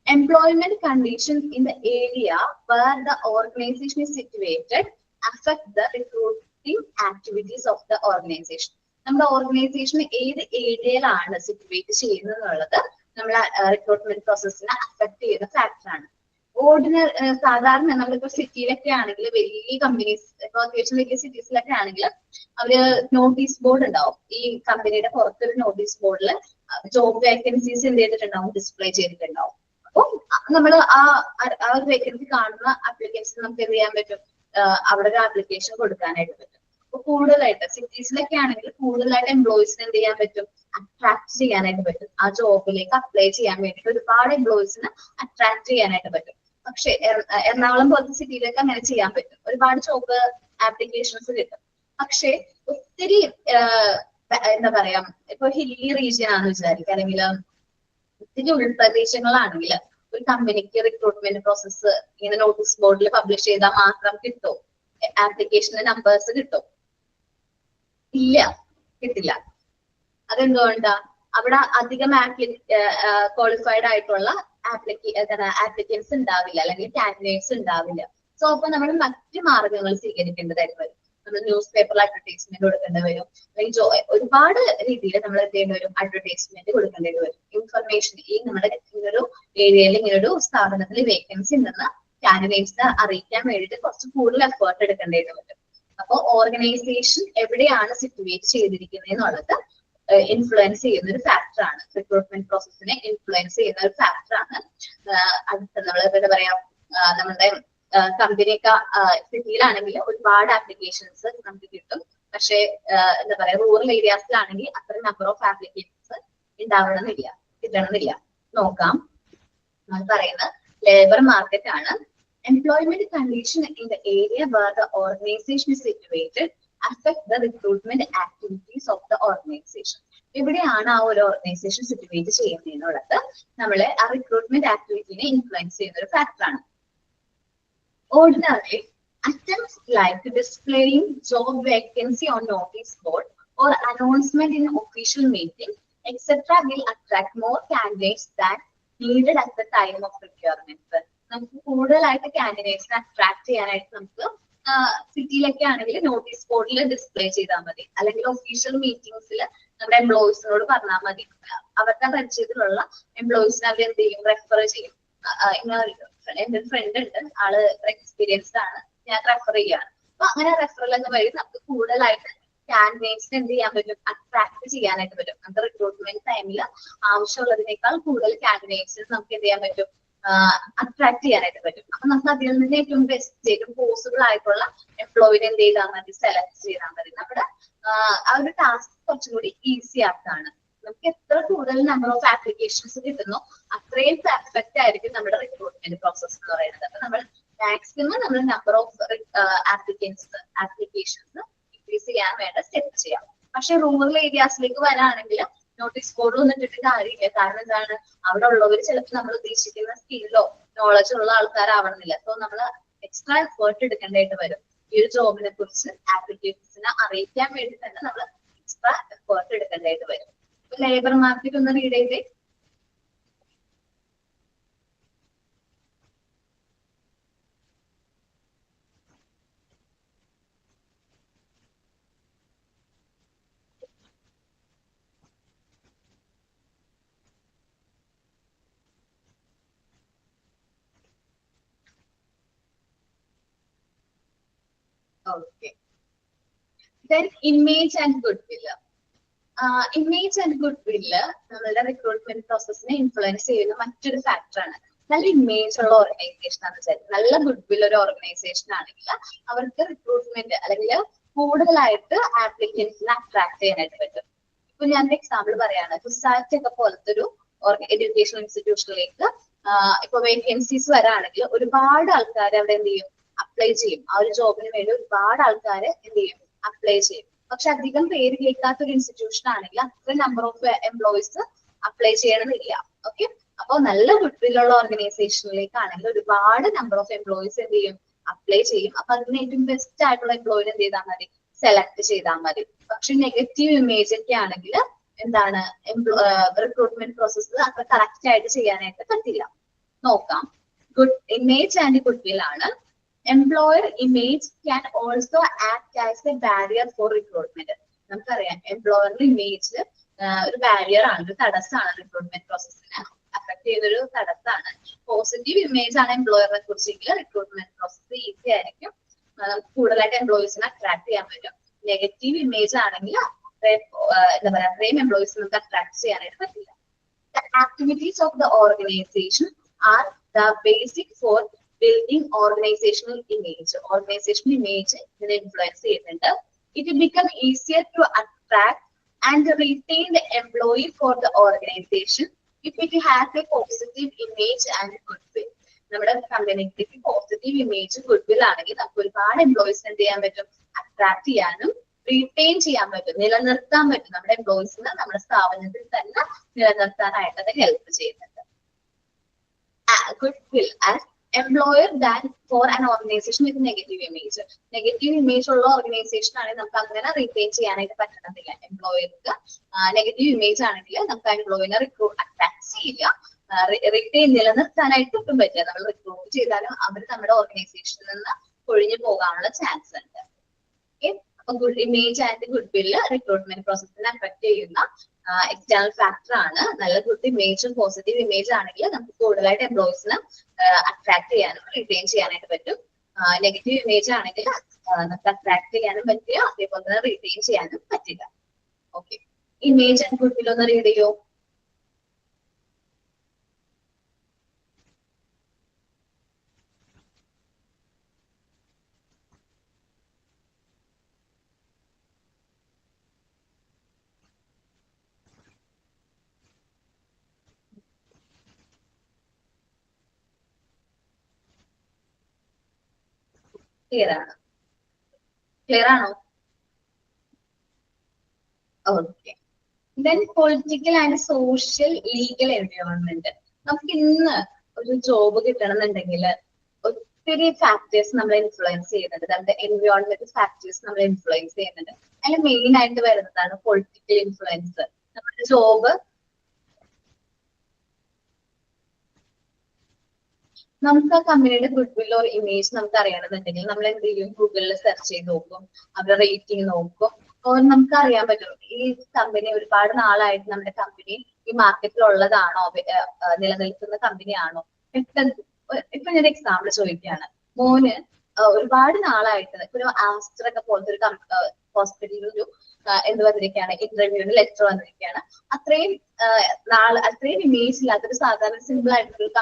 Employment conditions in the area where the organization is situated affect the recruiting activities of the organization. നമ്മുടെ ഓർഗനൈസേഷൻ ഏത് ഏരിയയിലാണ് സിറ്റുവേറ്റ് ചെയ്യുന്നത് എന്നുള്ളത് നമ്മളെ റിക്രൂട്ട്മെന്റ് പ്രോസസ്സിനെ അഫക്ട് ചെയ്യുന്ന ഫാക്ടറാണ്. സാധാരണ നമ്മളിപ്പോ സിറ്റിയിലൊക്കെ ആണെങ്കിൽ വലിയ കമ്പനീസ്, ഇപ്പൊ അത്യാവശ്യം വലിയ സിറ്റീസിലൊക്കെ ആണെങ്കിൽ അവര് നോട്ടീസ് ബോർഡ് ഉണ്ടാവും. ഈ കമ്പനിയുടെ പുറത്തൊരു നോട്ടീസ് ബോർഡിൽ ജോബ് വേക്കൻസീസ് എന്ത് ചെയ്തിട്ടുണ്ടാവും, ഡിസ്പ്ലേ ചെയ്തിട്ടുണ്ടാവും. അപ്പൊ നമ്മൾ ആ ഒരു വേക്കൻസി കാണുന്ന ആപ്ലിക്കൻസിന് നമുക്ക് എന്ത് ചെയ്യാൻ പറ്റും, അവിടെ ഒരു ആപ്ലിക്കേഷൻ കൊടുക്കാനായിട്ട് പറ്റും. അപ്പൊ കൂടുതലായിട്ട് സിറ്റീസിലൊക്കെ ആണെങ്കിൽ കൂടുതലായിട്ട് എംപ്ലോയീസിന് എന്ത് ചെയ്യാൻ പറ്റും, അട്രാക്ട് ചെയ്യാനായിട്ട് പറ്റും. ആ ജോബിലേക്ക് അപ്ലൈ ചെയ്യാൻ വേണ്ടിയിട്ട് ഒരുപാട് എംപ്ലോയീസിന് അട്രാക്ട് ചെയ്യാനായിട്ട് പറ്റും. പക്ഷെ എറണാകുളം പോലത്തെ സിറ്റിയിലേക്ക് അങ്ങനെ ചെയ്യാൻ പറ്റും, ഒരുപാട് ജോബ് ആപ്ലിക്കേഷൻസ് കിട്ടും. പക്ഷെ ഒത്തിരി എന്താ പറയാ, ഇപ്പൊ ഹില്ലി റീജിയൻ ആണെന്ന് വിചാരിക്കുക, അല്ലെങ്കിൽ ഒത്തിരി ഉൾപ്രദേശങ്ങളാണെങ്കിൽ ഒരു കമ്പനിക്ക് റിക്രൂട്ട്മെന്റ് പ്രോസസ്സ് ഇങ്ങനെ നോട്ടീസ് ബോർഡിൽ പബ്ലിഷ് ചെയ്താൽ മാത്രം കിട്ടും, ആപ്ലിക്കേഷന്റെ നമ്പേഴ്സ് കിട്ടും? ഇല്ല, കിട്ടില്ല. അതെന്തുകൊണ്ടാ? അവിടെ അധികം ക്വാളിഫൈഡ് ആയിട്ടുള്ള ആപ്ലിക്കൻസ് ഉണ്ടാവില്ല, അല്ലെങ്കിൽ കാൻഡിഡേറ്റ്സ് ഉണ്ടാവില്ല. സോ അപ്പൊ നമ്മൾ മറ്റ് മാർഗങ്ങൾ സ്വീകരിക്കേണ്ടതായിട്ട് വരും. നമ്മൾ ന്യൂസ് പേപ്പറിൽ അഡ്വർടൈസ്മെന്റ് കൊടുക്കേണ്ടി വരും, അല്ലെങ്കിൽ ഒരുപാട് രീതിയിൽ നമ്മൾ എന്ത് ചെയ്യേണ്ടി വരും, അഡ്വർടൈസ്മെന്റ് കൊടുക്കേണ്ടി വരും. ഇൻഫർമേഷൻ ഈ നമ്മുടെ ഇങ്ങനൊരു ഏരിയയിൽ ഇങ്ങനൊരു സ്ഥാപനത്തിൽ വേക്കൻസി ഉണ്ടെന്ന് കാൻഡിഡേറ്റ്സിനെ അറിയിക്കാൻ വേണ്ടിയിട്ട് കുറച്ച് കൂടുതൽ എഫേർട്ട് എടുക്കേണ്ടതായിട്ട് വരും. അപ്പോൾ ഓർഗനൈസേഷൻ എവിടെയാണ് സിറ്റുവേറ്റ് ചെയ്തിരിക്കുന്നത് എന്നുള്ളത് ഇൻഫ്ലുവൻസ് ചെയ്യുന്ന ഒരു ഫാക്ടറാണ്, റിക്രൂട്ട്മെന്റ് പ്രോസസ്സിനെ ഇൻഫ്ലുവൻസ് ചെയ്യുന്ന ഒരു ഫാക്ടറാണ്. അടുത്ത നമ്മൾ എന്താ പറയാ, നമ്മുടെ കമ്പനിയൊക്കെ സിറ്റിയിലാണെങ്കിൽ ഒരുപാട് ആപ്ലിക്കേഷൻസ് നമുക്ക് കിട്ടും. പക്ഷെ എന്താ പറയാ, റൂറൽ ഏരിയാസിലാണെങ്കിൽ അത്ര നമ്പർ ഓഫ് ആപ്ലിക്കേഷൻസ് ഉണ്ടാവണമെന്നില്ല, കിട്ടണമെന്നില്ല. നോക്കാം, നമ്മൾ പറയുന്ന ലേബർ മാർക്കറ്റ് ആണ്. Employment condition in the area where the organisation is situated affect the recruitment activities of the organization. എവിടെയാണ് ആ ഒരു ഓർഗനൈസേഷൻ സിറ്റുവേറ്റ് ചെയ്യുന്നത് എന്നുള്ളത് നമ്മളെ ആ റിക്രൂട്ട്മെന്റ് ആക്ടിവിറ്റിനെ ഇൻഫ്ലുവൻസ് ചെയ്യുന്ന ഒരു ഫാക്ടറാണ്. Ordinarily, attempts like displaying job vacancy on notice board or announcement in official meeting, etc. will attract more candidates than needed at the time of requirement. നമുക്ക് കൂടുതലായിട്ട് കാൻഡിഡേറ്റ്സിനെ അട്രാക്ട് ചെയ്യാനായിട്ട് നമുക്ക് സിറ്റിയിലൊക്കെ ആണെങ്കിൽ നോട്ടീസ് ബോർഡിൽ ഡിസ്പ്ലേ ചെയ്താൽ മതി, അല്ലെങ്കിൽ ഒഫീഷ്യൽ മീറ്റിംഗ്സിൽ നമ്മുടെ എംപ്ലോയീസിനോട് പറഞ്ഞാൽ മതി. അവരുടെ പരിചയത്തിലുള്ള എംപ്ലോയീസിനെ അവർ എന്ത് ചെയ്യും, റെഫർ ചെയ്യും. ഇങ്ങനെ എന്റെ ഒരു ഫ്രണ്ട് ഉണ്ട്, ആള് എക്സ്പീരിയൻസ്ഡ് ആണ്, ഞാൻ റെഫർ ചെയ്യാണ്. അപ്പൊ അങ്ങനെ റെഫറൽ എന്ന വഴി നമുക്ക് കൂടുതലായിട്ട് കാൻഡിഡേറ്റ്സിനെ എന്ത് ചെയ്യാൻ പറ്റും, അട്രാക്ട് ചെയ്യാനായിട്ട് പറ്റും. നമുക്ക് റിക്രൂട്ട്മെന്റ് ടൈമിൽ ആവശ്യമുള്ളതിനേക്കാൾ കൂടുതൽ കാൻഡിഡേറ്റ്സിന് നമുക്ക് എന്ത് ചെയ്യാൻ പറ്റും, അട്രാക്ട് ചെയ്യാനായിട്ട് പറ്റും. അപ്പൊ നമുക്ക് അതിൽ നിന്ന് ഏറ്റവും ബെസ്റ്റ്, ഏറ്റവും പോസിബിൾ ആയിട്ടുള്ള എംപ്ലോയിനെ എന്ത് ചെയ്താൽ മതി, സെലക്ട് ചെയ്താൽ മതി. നമ്മുടെ ആ ഒരു ടാസ്ക് കുറച്ചും കൂടി ഈസി ആക്കാണ്. നമുക്ക് എത്ര കൂടുതൽ നമ്പർ ഓഫ് ആപ്ലിക്കേഷൻസ് കിട്ടുന്നു അത്രയും പെർഫെക്റ്റ് ആയിരിക്കും നമ്മുടെ റിക്രൂട്ട്മെന്റ് പ്രോസസ് എന്ന് പറയുന്നത്. അപ്പൊ നമ്മൾ മാക്സിമം നമ്മൾ നമ്പർ ഓഫ് ആപ്ലിക്കേഷൻസ് ഇൻക്രീസ് ചെയ്യാൻ വേണ്ട സ്റ്റെപ്പ് ചെയ്യാം. പക്ഷെ റൂറൽ ഏരിയാസിലേക്ക് വരാണെങ്കിൽ നോട്ടീസ് ബോർഡ് വന്നിട്ടിട്ട് കാര്യമില്ല. കാരണം എന്താണ്, അവിടെ ഉള്ളവർ ചിലപ്പോൾ നമ്മൾ ഉദ്ദേശിക്കുന്ന സ്കില്ലോ നോളജോ ഉള്ള ആൾക്കാരാവണമെന്നില്ല. സോ നമ്മൾ എക്സ്ട്രാ എഫേർട്ട് എടുക്കേണ്ടതായിട്ട് വരും. ഈ ഒരു ജോബിനെ കുറിച്ച് ആപ്ലിക്കേഷൻസിനെ അറിയിക്കാൻ വേണ്ടി തന്നെ നമ്മൾ എക്സ്ട്രാ എഫേർട്ട് എടുക്കേണ്ടതായിട്ട് വരും. ലേബർ മാർക്കറ്റ് ഒന്ന് റീഡ് ചെയ്തേ. Okay. Then image and goodwill. Image and goodwill നമ്മളുടെ റിക്രൂട്ട്മെന്റ് പ്രോസസ്സിനെ ഇൻഫ്ലുവൻസ് ചെയ്യുന്ന മറ്റൊരു ഫാക്ടറാണ്. നല്ല ഇമേജ് ഉള്ള ഓർഗനൈസേഷൻ ആണെന്ന് വെച്ചാൽ, നല്ല ഗുഡ്വിൽ ഒരു ഓർഗനൈസേഷൻ ആണെങ്കിൽ അവർക്ക് റിക്രൂട്ട്മെന്റ് അല്ലെങ്കിൽ കൂടുതലായിട്ട് ആപ്ലിക്കൻസിനെ അട്രാക്ട് ചെയ്യാനായിട്ട് പറ്റും. ഇപ്പൊ ഞാൻ എക്സാമ്പിൾ പറയാണ്, സൊസൈറ്റി ഒക്കെ പോലത്തെ ഒരു എഡ്യൂക്കേഷൻ ഇൻസ്റ്റിറ്റ്യൂഷനിലേക്ക് ഇപ്പൊ വേക്കൻസീസ് വരാണെങ്കിൽ ഒരുപാട് ആൾക്കാർ അവിടെ എന്ത് ചെയ്യും, അപ്ലൈ ചെയ്യും. ആ ഒരു ജോബിന് വേണ്ടി ഒരുപാട് ആൾക്കാർ എന്ത് ചെയ്യും, അപ്ലൈ ചെയ്യും. പക്ഷെ അധികം പേര് കേൾക്കാത്ത ഒരു ഇൻസ്റ്റിറ്റ്യൂഷൻ ആണെങ്കിൽ അത്ര നമ്പർ ഓഫ് എംപ്ലോയീസ് അപ്ലൈ ചെയ്യണമെന്നില്ല. ഓക്കെ, അപ്പോൾ നല്ല ഗുഡ്വില്ലുള്ള ഓർഗനൈസേഷനിലേക്കാണെങ്കിൽ ഒരുപാട് നമ്പർ ഓഫ് എംപ്ലോയീസ് എന്ത് ചെയ്യും, അപ്ലൈ ചെയ്യും. അപ്പൊ അതിന് ഏറ്റവും ബെസ്റ്റ് ആയിട്ടുള്ള എംപ്ലോയിനെ എന്ത് ചെയ്താൽ മതി, സെലക്ട് ചെയ്താൽ മതി. പക്ഷെ നെഗറ്റീവ് ഇമേജ് ഒക്കെ ആണെങ്കിൽ എന്താണ്, റിക്രൂട്ട്മെന്റ് പ്രോസസ്സ് അത്ര കറക്റ്റ് ആയിട്ട് ചെയ്യാനായിട്ട് പറ്റില്ല. നോക്കാം, ഗുഡ് ഇമേജ് ആൻഡ് ഗുഡ്വിൽ ആണ്. Employer image can also act as a barrier for recruitment. നമുക്കറിയാം എംപ്ലോയറിന്റെ ഇമേജ് ഒരു ബാരിയർ ആണ്, ഒരു തടസ്സമാണ് റിക്രൂട്ട്മെന്റ് പ്രോസസ്സിനെ അഫക്ട് ചെയ്യുന്ന ഒരു തടസ്സമാണ്. പോസിറ്റീവ് ഇമേജ് ആണ് എംപ്ലോയറിനെ കുറിച്ചെങ്കിൽ റിക്രൂട്ട്മെന്റ് പ്രോസസ്സ് ഈസി ആയിരിക്കും, നമുക്ക് കൂടുതലായിട്ട് എംപ്ലോയീസിനെ അട്രാക്ട് ചെയ്യാൻ പറ്റും. നെഗറ്റീവ് ഇമേജ് ആണെങ്കിൽ എന്താ പറയാ അത്രയും എംപ്ലോയീസ് നമുക്ക് അട്രാക്ട് ചെയ്യാനായിട്ട് പറ്റില്ല. The activities of the organization are the basic for building organizational image. Organizational image ഇതിനെ influence ചെയ്യുന്നുണ്ട്. It will become easier to attract and retain the employee for the organization if it has a positive image and goodwill. നമ്മുടെ കമ്പനിക്ക് positive image goodwill ആണെങ്കിൽ നമുക്ക് ഒരുപാട് employees എന്ത് ചെയ്യാൻ പറ്റും, അട്രാക്ട് ചെയ്യാനും റീറ്റെയിൻ ചെയ്യാൻ പറ്റും, നിലനിർത്താൻ പറ്റും. നമ്മുടെ എംപ്ലോയീസിന് നമ്മുടെ സ്ഥാപനത്തിൽ തന്നെ നിലനിർത്താനായിട്ട് അത് ഹെൽപ്പ് ചെയ്യുന്നുണ്ട്. Goodwill as employer than for an organisation with negative image. Negative image ഉള്ള ഓർഗനൈസേഷൻ ആണെങ്കിൽ നമുക്ക് അങ്ങനെ റീറ്റെയിൻ ചെയ്യാനായിട്ട് പറ്റണമെന്നില്ല. എംപ്ലോയർക്ക് നെഗറ്റീവ് ഇമേജ് ആണെങ്കിൽ നമുക്ക് ആ എംപ്ലോയിനെ അട്രാക്ട് ചെയ്യില്ല, റിട്ടേൺ നിലനിർത്താനായിട്ട് ഒട്ടും പറ്റില്ല. നമ്മൾ റിക്രൂട്ട് ചെയ്താലും അവർ നമ്മുടെ ഓർഗനൈസേഷനിൽ നിന്ന് ഒഴിഞ്ഞു പോകാനുള്ള ചാൻസ് ഉണ്ട്. അപ്പൊ ഗുഡ് ഇമേജ് ആൻഡ് ഗുഡ് വില്ല് റിക്രൂട്ട്മെന്റ് പ്രോസസ്സിനെ അഫക്ട് ചെയ്യുന്ന എക്സ്റ്റേണൽ ഫാക്ടർ ആണ്. നല്ല ഗുഡ് ഇമേജും പോസിറ്റീവ് ഇമേജ് ആണെങ്കിൽ നമുക്ക് കൂടുതലായിട്ട് എംപ്ലോയീസിനെ അട്രാക്ട് ചെയ്യാനും റിറ്റെയിൻ ചെയ്യാനായിട്ട് പറ്റും. നെഗറ്റീവ് ഇമേജ് ആണെങ്കിൽ നമുക്ക് അട്രാക്ട് ചെയ്യാനും പറ്റില്ല, അതേപോലെ തന്നെ റിറ്റെയിൻ ചെയ്യാനും പറ്റില്ല. ഓക്കെ, ഇമേജ് ആൻഡ് ഗുഡ് വില്ല് ഒന്ന് റീഡ് ചെയ്യോ? ക്ലിയർ ആണോ? Okay. Then political and social legal environment. നമുക്ക് ഇന്ന് ഒരു ജോബ് കിട്ടണമെന്നുണ്ടെങ്കിൽ ഒത്തിരി ഫാക്ടേഴ്സ് നമ്മളെ ഇൻഫ്ലുവൻസ് ചെയ്യുന്നുണ്ട്. നമ്മുടെ എൻവയോൺമെന്റ് ഫാക്ടേഴ്സ് നമ്മളെ ഇൻഫ്ലുവൻസ് ചെയ്യുന്നുണ്ട്. അതിൽ മെയിൻ ആയിട്ട് വരുന്നതാണ് പൊളിറ്റിക്കൽ ഇൻഫ്ലുവൻസ്. നമ്മുടെ ജോബ് നമുക്ക് ആ കമ്പനിയുടെ ഗുഡ് വിൽ ഓർ ഇമേജ് നമുക്ക് അറിയണമെന്നുണ്ടെങ്കിൽ നമ്മൾ എന്ത് ചെയ്യും, ഗൂഗിളിൽ സെർച്ച് ചെയ്ത് നോക്കും, അവരുടെ റേറ്റിംഗ് നോക്കും. അപ്പോൾ നമുക്ക് അറിയാൻ പറ്റും ഈ കമ്പനി ഒരുപാട് നാളായിട്ട് നമ്മുടെ കമ്പനി ഈ മാർക്കറ്റിൽ ഉള്ളതാണോ, നിലനിൽക്കുന്ന കമ്പനിയാണോ. ഇപ്പൊ ഞാൻ എക്സാമ്പിൾ ചോദിക്കുകയാണ്, മോന് ഒരുപാട് നാളായിട്ട് ഒരു ആസ്റ്റർ ഒക്കെ പോലത്തെ ഒരു ഹോസ്പിറ്റലിൽ ഒരു എന്ത് വന്നിരിക്കുകയാണ്, ഇന്റർവ്യൂവിന് ലെറ്റർ വന്നിരിക്കുകയാണ്. അത്രയും ഇമേജ് ഇല്ലാത്തൊരു സാധാരണ സിമ്പിൾ ആയിട്ടുള്ള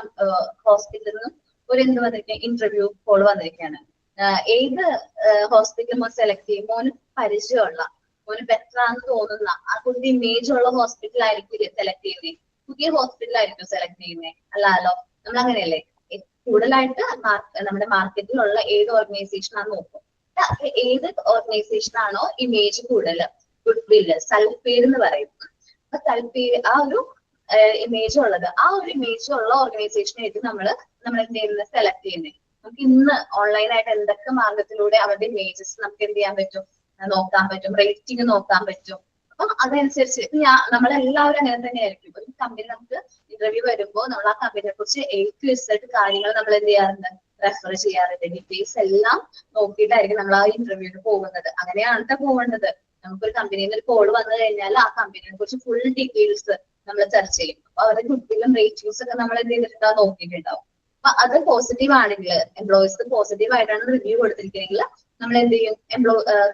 ഹോസ്പിറ്റലിൽ നിന്നും ഒരു എന്ത് വന്നിരിക്കുക, ഇന്റർവ്യൂ കോൾ വന്നിരിക്കുകയാണ്. ഏത് ഹോസ്പിറ്റൽ മോൻ സെലക്ട് ചെയ്യും? മോന് പരിചയമുള്ള, മോന് ബെറ്റർ ആണെന്ന് തോന്നുന്ന, ആ കുട്ടി ഇമേജ് ഉള്ള ഹോസ്പിറ്റൽ ആയിരിക്കും സെലക്ട് ചെയ്യുന്നത്. പുതിയ ഹോസ്പിറ്റൽ ആയിരിക്കും സെലക്ട് ചെയ്യുന്നത്, അല്ലല്ലോ. നമ്മൾ അങ്ങനെയല്ലേ കൂടുതലായിട്ട് നമ്മുടെ മാർക്കറ്റിലുള്ള ഏത് ഓർഗനൈസേഷൻ ആണെന്ന് നോക്കും. ഏത് ഓർഗനൈസേഷൻ ആണോ ഇമേജ് കൂടുതൽ, ഗുഡ് വില്ല്, സൽപ്പേര് എന്ന് പറയുന്നത്. അപ്പൊ സൽപ്പേര് ആ ഒരു ഇമേജ് ഉള്ളത്, ആ ഒരു ഇമേജ് ഉള്ള ഓർഗനൈസേഷനായിട്ട് നമ്മൾ എന്ത് ചെയ്യുന്നത്, സെലക്ട് ചെയ്യുന്നത്. നമുക്ക് ഇന്ന് ഓൺലൈനായിട്ട് എന്തൊക്കെ മാർഗത്തിലൂടെ അവരുടെ ഇമേജസ് നമുക്ക് എന്ത് ചെയ്യാൻ പറ്റും, നോക്കാൻ പറ്റും, റേറ്റിംഗ് നോക്കാൻ പറ്റും. അപ്പൊ അതനുസരിച്ച് നമ്മളെല്ലാവരും അങ്ങനെ തന്നെയായിരിക്കും. ഒരു കമ്പനി നമുക്ക് ഇന്റർവ്യൂ വരുമ്പോൾ നമ്മൾ ആ കമ്പനിയെ കുറിച്ച് A-Z കാര്യങ്ങൾ നമ്മൾ എന്ത് ചെയ്യാറുണ്ട്, റെഫർ ചെയ്യാറുണ്ട്. ഡീറ്റെയിൽസ് എല്ലാം നോക്കിയിട്ടായിരിക്കും നമ്മൾ ആ ഇന്റർവ്യൂവിന് പോകുന്നത്. അങ്ങനെയാണ് പോകേണ്ടത്. നമുക്കൊരു കമ്പനിയിൽ നിന്ന് ഒരു കോൾ വന്നു കഴിഞ്ഞാൽ ആ കമ്പനിയെ കുറിച്ച് ഫുൾ ഡീറ്റെയിൽസ് നമ്മൾ ചർച്ച ചെയ്യും. അപ്പൊ അവരുടെ ഗുഡ്വില്ലും റേറ്റിംഗ്സ് ഒക്കെ നമ്മൾ എന്ത് ചെയ്തിട്ടുണ്ടാവും, നോക്കിയിട്ടുണ്ടാവും. അപ്പൊ അത് പോസിറ്റീവ് ആണെങ്കിൽ, എംപ്ലോയീസ് പോസിറ്റീവ് ആയിട്ടാണ് റിവ്യൂ കൊടുത്തിരിക്കുന്നെങ്കിൽ നമ്മൾ എന്ത് ചെയ്യും,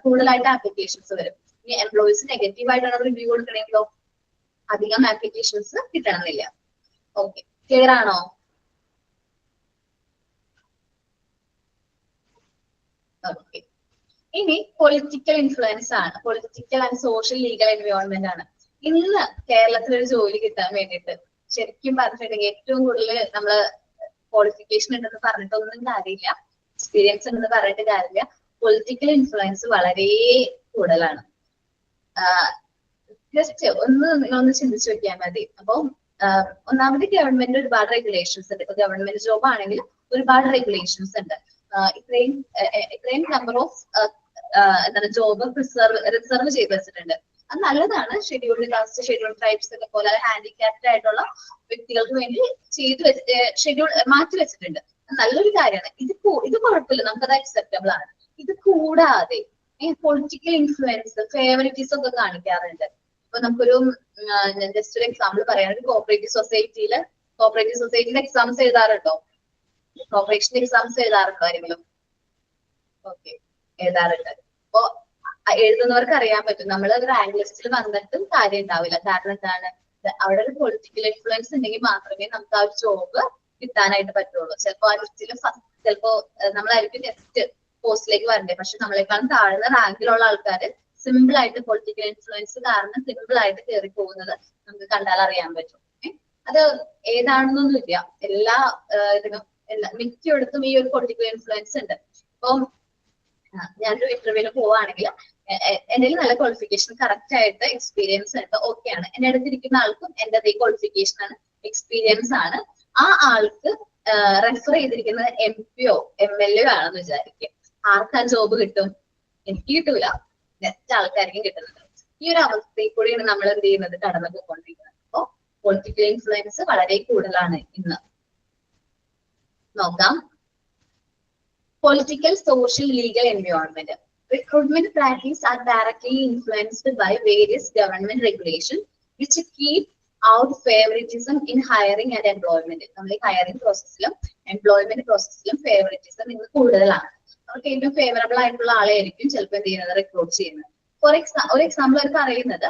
കൂടുതലായിട്ട് ആപ്ലിക്കേഷൻസ് വരും. ഇനി എംപ്ലോയീസ് നെഗറ്റീവ് ആയിട്ടാണ് റിവ്യൂ കൊടുക്കണമെങ്കിലോ അധികം ആപ്ലിക്കേഷൻസ് കിട്ടണമെന്നില്ല. ഓക്കെ, ക്ലിയർ ആണോ? ഓക്കെ. ഇനി പൊളിറ്റിക്കൽ ഇൻഫ്ലുവൻസ് ആണ്, political and social legal environment ആണ്. ഇന്ന് കേരളത്തിൽ ഒരു ജോലി കിട്ടാൻ വേണ്ടിയിട്ട് ശരിക്കും പറഞ്ഞിട്ടുണ്ടെങ്കിൽ ഏറ്റവും കൂടുതൽ നമ്മള് ക്വാളിഫിക്കേഷൻ ഉണ്ടെന്ന് പറഞ്ഞിട്ടൊന്നും കാര്യമില്ല, എക്സ്പീരിയൻസ് ഉണ്ടെന്ന് പറഞ്ഞിട്ട് കാര്യമില്ല. പൊളിറ്റിക്കൽ ഇൻഫ്ലുവൻസ് വളരെ കൂടുതലാണ്. ജസ്റ്റ് നിങ്ങളൊന്ന് ചിന്തിച്ചു നോക്കിയാൽ മതി. അപ്പൊ ഒന്നാമത് ഗവൺമെന്റ് ഒരുപാട് റെഗുലേഷൻസ് ഉണ്ട്. ഇപ്പൊ ഗവൺമെന്റ് ജോബ് ആണെങ്കിൽ ഒരുപാട് റെഗുലേഷൻസ് ഉണ്ട്. ഇത്രയും നമ്പർ ഓഫ് എന്താണ് ജോബ് റിസർവ് ചെയ്ത് വെച്ചിട്ടുണ്ട്. അത് നല്ലതാണ്. ഷെഡ്യൂൾഡ് കാസ്റ്റ്, ഷെഡ്യൂൾഡ് ട്രൈബ്സ് ഒക്കെ പോലെ ഹാൻഡിക്യാപ്ഡ് ആയിട്ടുള്ള വ്യക്തികൾക്ക് വേണ്ടി ഷെഡ്യൂൾ മാറ്റി വെച്ചിട്ടുണ്ട്. നല്ലൊരു കാര്യമാണ്. ഇത് കുഴപ്പമില്ല, നമുക്കത് അക്സെപ്റ്റബിൾ ആണ്. ഇത് കൂടാതെ പൊളിറ്റിക്കൽ ഇൻഫ്ലുവൻസ്, ഫേവറിറ്റിസം ഒക്കെ കാണിക്കാറുണ്ട്. ഇപ്പൊ നമുക്കൊരു ജസ്റ്റ് ഒരു എക്സാമ്പിൾ പറയാൻ, ഒരു കോപ്പറേറ്റീവ് സൊസൈറ്റിയിലെ എക്സാംസ് എഴുതാറുണ്ടോ? കോപ്പറേഷൻ എക്സാംസ് എഴുതാറുണ്ടോ ആരെങ്കിലും? ഓക്കെ, എഴുതാറുണ്ട്. അപ്പൊ എഴുതുന്നവർക്ക് അറിയാൻ പറ്റും, നമ്മൾ റാങ്ക് ലിസ്റ്റിൽ വന്നിട്ടും കാര്യം ഉണ്ടാവില്ല. കാരണം എന്താണ്, അവിടെ ഒരു പൊളിറ്റിക്കൽ ഇൻഫ്ലുവൻസ് ഉണ്ടെങ്കിൽ മാത്രമേ നമുക്ക് ആ ഒരു ജോബ് കിട്ടാനായിട്ട് പറ്റുള്ളൂ. ചിലപ്പോ ആ ലിസ്റ്റിൽ ചിലപ്പോ നമ്മളായിരിക്കും നെക്സ്റ്റ് പോസ്റ്റിലേക്ക് വരണ്ടേ, പക്ഷെ നമ്മളെക്കാളും താഴ്ന്ന റാങ്കിലുള്ള ആൾക്കാർ സിമ്പിൾ ആയിട്ട് പൊളിറ്റിക്കൽ ഇൻഫ്ലുവൻസ് കാരണം സിമ്പിൾ ആയിട്ട് കയറി പോകുന്നത് നമുക്ക് കണ്ടാൽ അറിയാൻ പറ്റും. അത് ഏതാണെന്നൊന്നുമില്ല, ഇതിനും മിക്കയിടത്തും ഈ ഒരു പൊളിറ്റിക്കൽ ഇൻഫ്ലുവൻസ് ഉണ്ട്. ഇപ്പം ഞാനൊരു ഇന്റർവ്യൂവിന് പോവുകയാണെങ്കിൽ എന്റെ നല്ല ക്വാളിഫിക്കേഷൻ, കറക്റ്റ് ആയിട്ട് എക്സ്പീരിയൻസ് ഉണ്ട്, ഓക്കെ ആണ്. എന്റെ അടുത്തിരിക്കുന്ന ആൾക്കും എന്റെ അതേ ക്വാളിഫിക്കേഷൻ ആണ്, എക്സ്പീരിയൻസ് ആണ്. ആ ആൾക്ക് റെഫർ ചെയ്തിരിക്കുന്നത് MP-യോ MLA ആണെന്ന് വിചാരിക്കുക. ആർക്കാ ജോബ് കിട്ടും? എനിക്ക് കിട്ടൂല, നെക്സ്റ്റ് ആൾക്കാർക്കും കിട്ടുന്നത്. ഈ ഒരു അവസ്ഥയിൽ കൂടിയാണ് നമ്മൾ എന്ത് ചെയ്യുന്നത്, കടന്നു പോയിക്കൊണ്ടിരിക്കുന്നത്. അപ്പോ പൊളിറ്റിക്കൽ ഇൻഫ്ലുവൻസ് വളരെ കൂടുതലാണ് ഇന്ന്. നോക്കാം. Political, social, legal environment. Recruitment practices are directly influenced by various government regulations which keep out favoritism in hiring and employment. നമ്മൾ ഈ ഹയറിംഗ് പ്രോസസ്സിലും എംപ്ലോയ്മെന്റ് പ്രോസസ്സിലും ഫേവറിറ്റിസം ഇന്ന് കൂടുതലാണ്. അവർക്ക് ഏറ്റവും ഫേവറബിൾ ആയിട്ടുള്ള ആളെയായിരിക്കും ചിലപ്പോൾ എന്ത് ചെയ്യുന്നത്, റിക്രൂട്ട് ചെയ്യുന്നത്. ഒരു എക്സാമ്പിൾ അവർ പറയുന്നത്,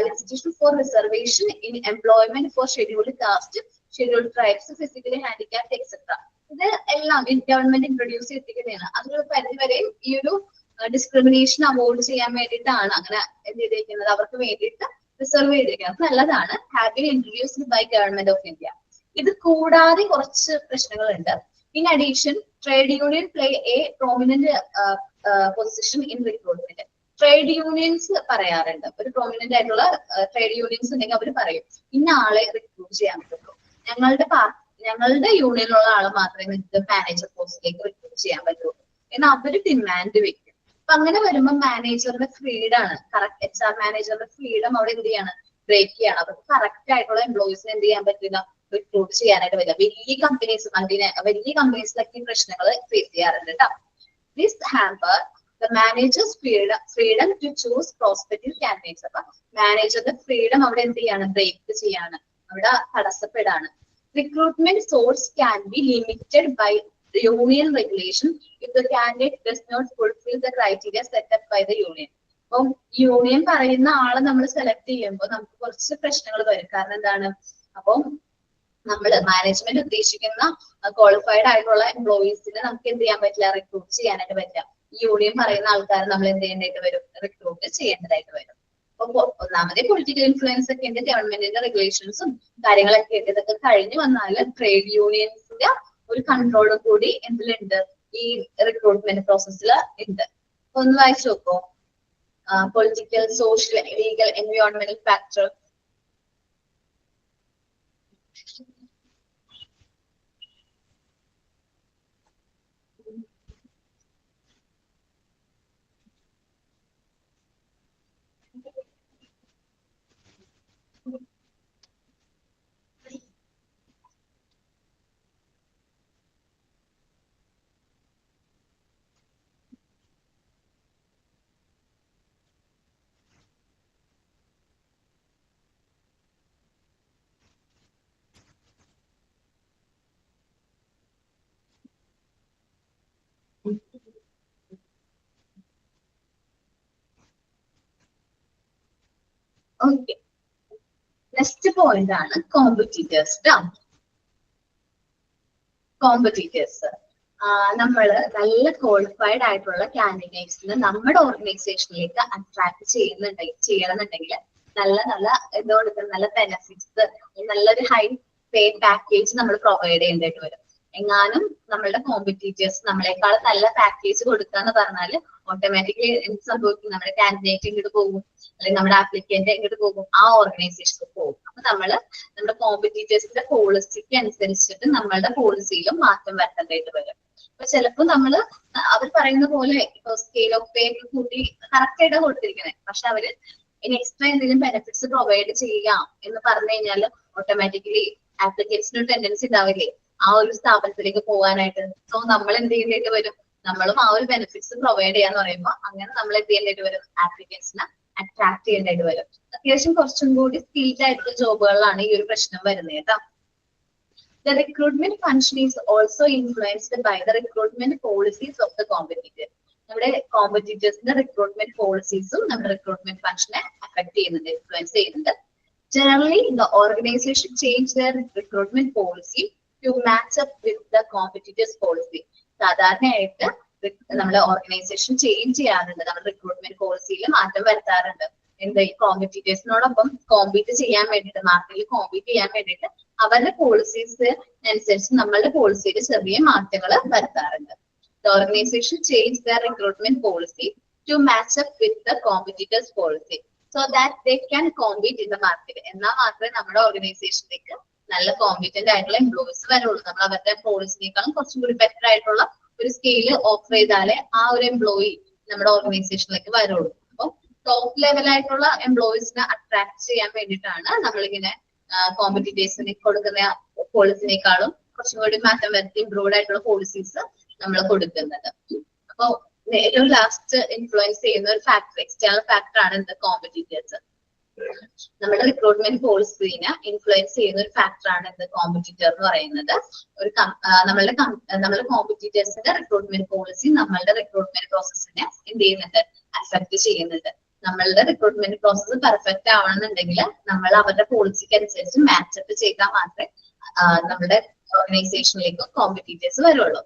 institution for reservation in employment for scheduled caste, scheduled tribes, physically handicapped, etc. ഇത് എല്ലാം ഗവൺമെന്റ് ഇൻട്രൊഡ്യൂസ് ചെയ്തിരിക്കുന്നതാണ്. അതിലൊരു പരിധിവരെയും ഈ ഒരു ഡിസ്ക്രിമിനേഷൻ അവോയ്ഡ് ചെയ്യാൻ വേണ്ടിയിട്ടാണ് അങ്ങനെ എന്ത് ചെയ്തിരിക്കുന്നത്, അവർക്ക് വേണ്ടിയിട്ട് റിസർവ് ചെയ്തിരിക്കുന്നത്. നല്ലതാണ്. Have been introduced by government of India. ഇത് കൂടാതെ കുറച്ച് പ്രശ്നങ്ങളുണ്ട്. In addition, trade union play a prominent position in recruitment. Trade unions പറയാറുണ്ട്, ഒരു പ്രോമിനന്റ് ആയിട്ടുള്ള ട്രേഡ് യൂണിയൻസ് ഉണ്ടെങ്കിൽ അവർ പറയും ഇന്ന ആളെ റിക്രൂട്ട് ചെയ്യാൻ പറ്റുള്ളൂ, ഞങ്ങളുടെ യൂണിയനിലുള്ള ആളെ മാത്രമേ നിങ്ങൾക്ക് മാനേജർ പോസ്റ്റിലേക്ക് റിക്രൂട്ട് ചെയ്യാൻ പറ്റുള്ളൂ എന്ന് അവർ ഡിമാൻഡ് വെക്കും. അപ്പൊ അങ്ങനെ വരുമ്പോൾ മാനേജറുടെ ഫ്രീഡമാണ്, കറക്റ്റ് HR മാനേജറുടെ ഫ്രീഡം അവിടെ എന്ത് ചെയ്യാണ്, ബ്രേക്ക് ചെയ്യാണ്. അവർക്ക് കറക്റ്റ് ആയിട്ടുള്ള എംപ്ലോയീസിനെ എന്ത് ചെയ്യാൻ പറ്റില്ല, റിക്രൂട്ട് ചെയ്യാനായിട്ട് പറ്റില്ല. വലിയ കമ്പനീസിലൊക്കെ പ്രശ്നങ്ങൾ ഫേസ് ചെയ്യാറുണ്ട് കേട്ടോ. This hamper the manager's freedom to choose prospective candidates. അപ്പൊ മാനേജറുടെ ഫ്രീഡം അവിടെ എന്ത് ചെയ്യാണ്, ബ്രേക്ക് ചെയ്യാണ്, അവിടെ തടസ്സപ്പെടാണ്. Recruitment source can be limited by the union regulation if the candidate does not fulfill the criteria set up by the union. അപ്പം union പറയുന്ന ആളെ നമ്മൾ സെലക്ട് ചെയ്യുമ്പോൾ നമുക്ക് കുറച്ച് പ്രശ്നങ്ങൾ വരും. കാരണം എന്താണ്, അപ്പം നമ്മൾ മാനേജ്മെന്റ് ഉദ്ദേശിക്കുന്ന ക്വാളിഫൈഡ് ആയിട്ടുള്ള എംപ്ലോയീസിനെ നമുക്ക് എന്ത് ചെയ്യാൻ പറ്റില്ല, റിക്രൂട്ട് ചെയ്യാനായിട്ട് പറ്റില്ല. ഈ യൂണിയൻ പറയുന്ന ആൾക്കാരെ നമ്മൾ എന്ത് ചെയ്യേണ്ടതായിട്ട് വരും, റിക്രൂട്ട് ചെയ്യേണ്ടതായിട്ട് വരും. അപ്പൊ ഒന്നാമതേ പൊളിറ്റിക്കൽ ഇൻഫ്ലുവൻസ് ഒക്കെ ഉണ്ട്, ഗവൺമെന്റിന്റെ റെഗുലേഷൻസും കാര്യങ്ങളൊക്കെ ഉണ്ട്. ഇതൊക്കെ കഴിഞ്ഞു വന്നാൽ ട്രേഡ് യൂണിയൻസിന്റെ ഒരു കൺട്രോളും കൂടി എന്തിലുണ്ട്, ഈ റിക്രൂട്ട്മെന്റ് പ്രോസസ്സിൽ ഉണ്ട്. ഒന്ന് വായിച്ചു നോക്കോ. പൊളിറ്റിക്കൽ, സോഷ്യൽ, ലീഗൽ, എൻവയോൺമെന്റൽ ഫാക്ടർ. ഓക്കെ, നെക്സ്റ്റ് പോയിന്റ് ആണ് കോമ്പറ്റീറ്റേഴ്സ്. കോമ്പറ്റീറ്റേഴ്സ് നമ്മള് നല്ല ക്വാളിഫൈഡ് ആയിട്ടുള്ള കാൻഡിഡേറ്റ്സിനെ നമ്മുടെ ഓർഗനൈസേഷനിലേക്ക് അട്രാക്ട് ചെയ്യണമെന്നുണ്ടെങ്കിൽ നല്ല എന്താ കൊടുക്കുക, നല്ല ബെനിഫിറ്റ്സ്, നല്ലൊരു ഹൈ പേ പാക്കേജ് നമ്മൾ പ്രൊവൈഡ് ചെയ്യേണ്ടതായിട്ട് വരും. എങ്ങാനും നമ്മളുടെ കോമ്പറ്റീറ്റേഴ്സ് നമ്മളെക്കാൾ നല്ല പാക്കേജ് കൊടുക്കാന്ന് പറഞ്ഞാൽ ഓട്ടോമാറ്റിക്കലി എന്ത് സംഭവിക്കും, നമ്മുടെ കാൻഡിഡേറ്റ് ഇങ്ങോട്ട് പോകും, അല്ലെങ്കിൽ നമ്മുടെ ആപ്ലിക്കന്റ് ഇങ്ങോട്ട് പോകും, ആ ഓർഗനൈസേഷനിൽ പോകും. അപ്പൊ നമ്മുടെ കോമ്പറ്റീറ്റേഴ്സിന്റെ പോളിസിക്ക് അനുസരിച്ചിട്ട് നമ്മളുടെ പോളിസിയിലും മാറ്റം വരുത്തേണ്ടതായിട്ട് വരും. അപ്പൊ ചിലപ്പോൾ അവർ പറയുന്ന പോലെ ഇപ്പൊ സ്കെയിൽ ഓഫ് പേ ഒക്കെ കൂട്ടി കറക്റ്റ് ആയിട്ടാണ് കൊടുത്തിരിക്കുന്നത്, പക്ഷെ അവര് ഇനി എക്സ്ട്രാ എന്തെങ്കിലും ബെനിഫിറ്റ്സ് പ്രൊവൈഡ് ചെയ്യാം എന്ന് പറഞ്ഞു കഴിഞ്ഞാൽ ഓട്ടോമാറ്റിക്കലി ആപ്ലിക്കൻസിന് ടെൻഡൻസി ഉണ്ടാവില്ലേ, ആ ഒരു സ്ഥാപനത്തിലേക്ക് പോകാനായിട്ട്. സോ നമ്മൾ എന്ത് ചെയ്യേണ്ടി വരും? നമ്മളും ആ ഒരു ബെനിഫിറ്റ്സ് പ്രൊവൈഡ് ചെയ്യാന്ന് പറയുമ്പോൾ അങ്ങനെ നമ്മൾ എന്ത് ചെയ്യേണ്ടി വരും? ആപ്ലിക്കൻസിനെ അട്രാക്ട് ചെയ്യേണ്ടി വരും. അത്യാവശ്യം കുറച്ചും കൂടി സ്കിൽഡ് ആയിട്ടുള്ള ജോബുകളിലാണ് ഈ ഒരു പ്രശ്നം വരുന്നത് കേട്ടോ. The recruitment function is also influenced by the recruitment policies of the competitor. നമ്മുടെ കോമ്പറ്റീറ്റേഴ്സിന്റെ റിക്രൂട്ട്മെന്റ് പോളിസീസും നമ്മുടെ റിക്രൂട്ട്മെന്റ് ഫംഗ്ഷനെ അഫക്ട് ചെയ്യുന്നുണ്ട്, ഇൻഫ്ലുവൻസ് ചെയ്യുന്നുണ്ട്. Generally, the organization change their recruitment policy to match up with the competitors' policy. സാധാരണയായിട്ട് നമ്മുടെ organisation change ചെയ്യാറുണ്ട്, നമ്മുടെ recruitment പോളിസിയിൽ മാറ്റം വരുത്താറുണ്ട്. എന്താ ഈ കോമ്പറ്റീറ്റേഴ്സിനോടൊപ്പം കോമ്പീറ്റ് ചെയ്യാൻ വേണ്ടിയിട്ട്, മാർക്കറ്റിൽ കോമ്പീറ്റ് ചെയ്യാൻ വേണ്ടിയിട്ട് അവരുടെ പോളിസീസ് അനുസരിച്ച് നമ്മളുടെ പോളിസിയിൽ ചെറിയ മാറ്റങ്ങൾ വരുത്താറുണ്ട്. The organization change their recruitment policy to match up with the competitors' policy so that they can compete in the market. എന്നാൽ മാത്രമേ നമ്മുടെ ഓർഗനൈസേഷനിലേക്ക് നല്ല കോമ്പീറ്റന്റ് ആയിട്ടുള്ള എംപ്ലോയീസ് വരുള്ളൂ. നമ്മൾ അവരുടെ പോളിസിനേക്കാളും കുറച്ചും കൂടി ബെറ്റർ ആയിട്ടുള്ള ഒരു സ്കെയില് ഓഫർ ചെയ്താലേ ആ ഒരു എംപ്ലോയി നമ്മുടെ ഓർഗനൈസേഷനിലേക്ക് വരുള്ളൂ. അപ്പോൾ ടോപ്പ് ലെവലായിട്ടുള്ള എംപ്ലോയീസിനെ അട്രാക്ട് ചെയ്യാൻ വേണ്ടിയിട്ടാണ് നമ്മളിങ്ങനെ കോമ്പറ്റീറ്റേഴ്സിന് കൊടുക്കുന്ന പോളിസിനേക്കാളും കുറച്ചും കൂടി മാറ്റം വരുത്തി ഇംപ്രൂവ്ഡ് ആയിട്ടുള്ള പോളിസീസ് നമ്മൾ കൊടുക്കുന്നത്. അപ്പൊ ഏറ്റവും ലാസ്റ്റ് ഇൻഫ്ലുവൻസ് ചെയ്യുന്ന ഒരു ഫാക്ടർ, എക്സ്റ്റേണൽ ഫാക്ടർ ആണ് എന്ത്? കോമ്പറ്റീറ്റേഴ്സ്. നമ്മുടെ റിക്രൂട്ട്മെന്റ് പോളിസിനെ ഇൻഫ്ലുവൻസ് ചെയ്യുന്ന ഒരു ഫാക്ടർ ആണ് എന്ത്? കോമ്പറ്റീറ്റർ എന്ന് പറയുന്നത്. ഒരു നമ്മളുടെ കോമ്പറ്റീറ്റേഴ്സിന്റെ റിക്രൂട്ട്മെന്റ് പോളിസി നമ്മളുടെ റിക്രൂട്ട്മെന്റ് പ്രോസസ്സിനെ എന്ത് ചെയ്യുന്നുണ്ട്? അഫക്ട് ചെയ്യുന്നുണ്ട്. നമ്മളുടെ റിക്രൂട്ട്മെന്റ് പ്രോസസ്സ് പെർഫെക്റ്റ് ആവണമെന്നുണ്ടെങ്കിൽ നമ്മൾ അവരുടെ പോളിസിക്ക് അനുസരിച്ച് മാച്ചപ്പ് ചെയ്താൽ മാത്രമേ നമ്മുടെ ഓർഗനൈസേഷനിലേക്ക് കോമ്പറ്റീറ്റേഴ്സ് വരുള്ളൂ.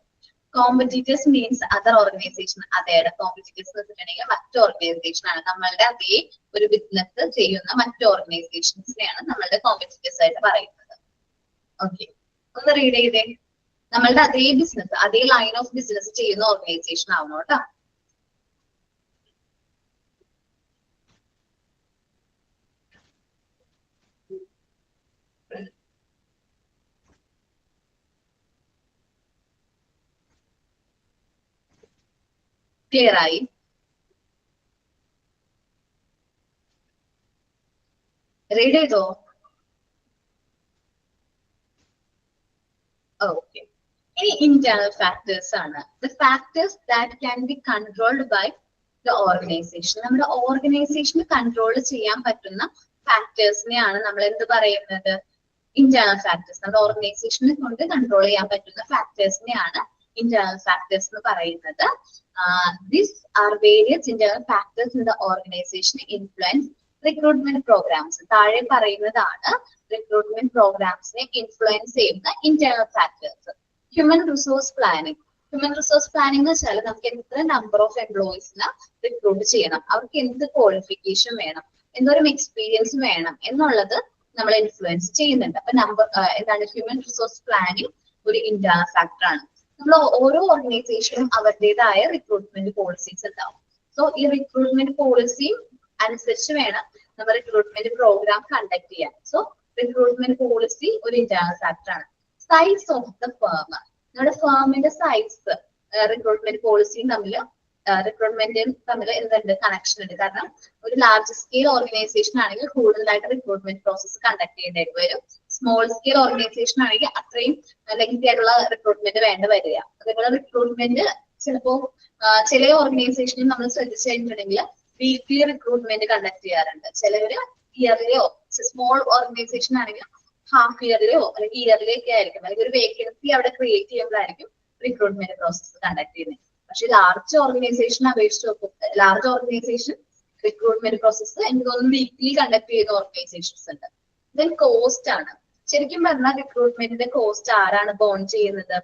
Competitors means other organisation. അതേടെ കോമ്പറ്റീറ്റേഴ്സ് എന്ന് വെച്ചിട്ടുണ്ടെങ്കിൽ മറ്റു ഓർഗനൈസേഷൻ ആണ്. നമ്മളുടെ അതേ ഒരു ബിസിനസ് ചെയ്യുന്ന മറ്റു ഓർഗനൈസേഷൻസിനെയാണ് നമ്മളുടെ കോമ്പറ്റീറ്റേഴ്സ് ആയിട്ട് പറയുന്നത്. ഓക്കെ, ഒന്ന് റീഡ് ചെയ്തേ. നമ്മളുടെ അതേ ബിസിനസ്, അതേ ലൈൻ ഓഫ് ബിസിനസ് ചെയ്യുന്ന ഓർഗനൈസേഷൻ ആവണം കേട്ടോ. ക്ലിയർ ആയി? റീഡ് ചെയ്തോ? ഓക്കെ, ഇനി ഇന്റേണൽ ഫാക്ടേഴ്സ് ആണ്. The factors that can be controlled by the organisation. നമ്മുടെ ഓർഗനൈസേഷന് കൺട്രോൾ ചെയ്യാൻ പറ്റുന്ന ഫാക്ടേഴ്സിനെയാണ് നമ്മൾ എന്ത് പറയുന്നത്? Internal factors. നമ്മുടെ ഓർഗനൈസേഷനെ കൊണ്ട് കൺട്രോൾ ചെയ്യാൻ പറ്റുന്ന ഫാക്ടേഴ്സിനെയാണ് internal factors എന്ന് പറയുന്നത്. These are various internal factors in the organization influence recruitment programs. താഴെ പറയുന്നതാണ് റിക്രൂട്ട്മെന്റ് പ്രോഗ്രാംസിനെ ഇൻഫ്ലുവൻസ് ചെയ്യുന്ന internal factors. Human resource planning. Human resource planning എന്ന് വെച്ചാൽ നമുക്ക് എത്ര നമ്പർ ഓഫ് എംപ്ലോയീസിനെ റിക്രൂട്ട് ചെയ്യണം, അവർക്ക് എന്ത് ക്വാളിഫിക്കേഷൻ വേണം, എന്തോരം എക്സ്പീരിയൻസ് വേണം എന്നുള്ളത് നമ്മൾ ഇൻഫ്ലുവൻസ് ചെയ്യുന്നുണ്ട്. അപ്പൊ എന്താണ് ഹ്യൂമൻ റിസോഴ്സ് പ്ലാനിങ് ഒരു ഇന്റേണൽ ഫാക്ടർ ആണ്. നമ്മൾ ഓരോ ഓർഗനൈസേഷനും അവരുടേതായ റിക്രൂട്ട്മെന്റ് പോളിസീസ് ഉണ്ടാവും. സോ ഈ റിക്രൂട്ട്മെന്റ് പോളിസി അനുസരിച്ച് വേണം നമ്മൾ റിക്രൂട്ട്മെന്റ് പ്രോഗ്രാം കണ്ടക്ട് ചെയ്യാൻ. സോ റിക്രൂട്ട്മെന്റ് പോളിസി ഒരു ഇന്റേണൽ ഫാക്ടർ ആണ്. Size of the firm. നമ്മുടെ ഫേമിന്റെ സൈസ് റിക്രൂട്ട്മെന്റ് പോളിസിയും റിക്രൂട്ട്മെന്റും തമ്മിൽ എന്തുണ്ട്? കണക്ഷൻ ഉണ്ട്. കാരണം ഒരു ലാർജ് സ്കെയിൽ ഓർഗനൈസേഷൻ ആണെങ്കിൽ കൂടുതലായിട്ട് റിക്രൂട്ട്മെന്റ് പ്രോസസ് കണ്ടക്ട് ചെയ്യേണ്ടി വരും. സ്മോൾ സ്കെയിൽ ഓർഗനൈസേഷൻ ആണെങ്കിൽ അത്രയും ലെങ്തി ആയിട്ടുള്ള റിക്രൂട്ട്മെന്റ് വേണ്ട വരിക. അതേപോലെ റിക്രൂട്ട്മെന്റ് ചിലപ്പോ ചില ഓർഗനൈസേഷനിൽ നമ്മൾ ശ്രദ്ധിച്ചു കഴിഞ്ഞിട്ടുണ്ടെങ്കിൽ വീക്ക്ലി റിക്രൂട്ട്മെന്റ് കണ്ടക്ട് ചെയ്യാറുണ്ട്. ചിലവര് ഇയർലിയോ, സ്മോൾ ഓർഗനൈസേഷൻ ആണെങ്കിൽ ഹാഫ് ഇയർലിയോ അല്ലെങ്കിൽ ഇയർലി ഒക്കെ ആയിരിക്കും, അല്ലെങ്കിൽ ഒരു വേക്കൻസി അവിടെ ക്രിയേറ്റ് ചെയ്യുമ്പോഴായിരിക്കും റിക്രൂട്ട്മെന്റ് പ്രോസസ് കണ്ടക്ട് ചെയ്യുന്നത്. പക്ഷെ ലാർജ് ഓർഗനൈസേഷനെ അപേക്ഷിച്ച് നോക്കും, ലാർജ് ഓർഗനൈസേഷൻ റിക്രൂട്ട്മെന്റ് പ്രോസസ് എനിക്ക് തോന്നുന്നു വീക്ക്ലി കണ്ടക്ട് ചെയ്യുന്ന ഓർഗനൈസേഷൻസ് ഉണ്ട്. ദെൻ കോസ്റ്റ് ആണ്. ശരിക്കും പറഞ്ഞാൽ റിക്രൂട്ട്മെന്റിന്റെ കോസ്റ്റ് ആരാണ് ബോൺ ചെയ്യുന്നത്?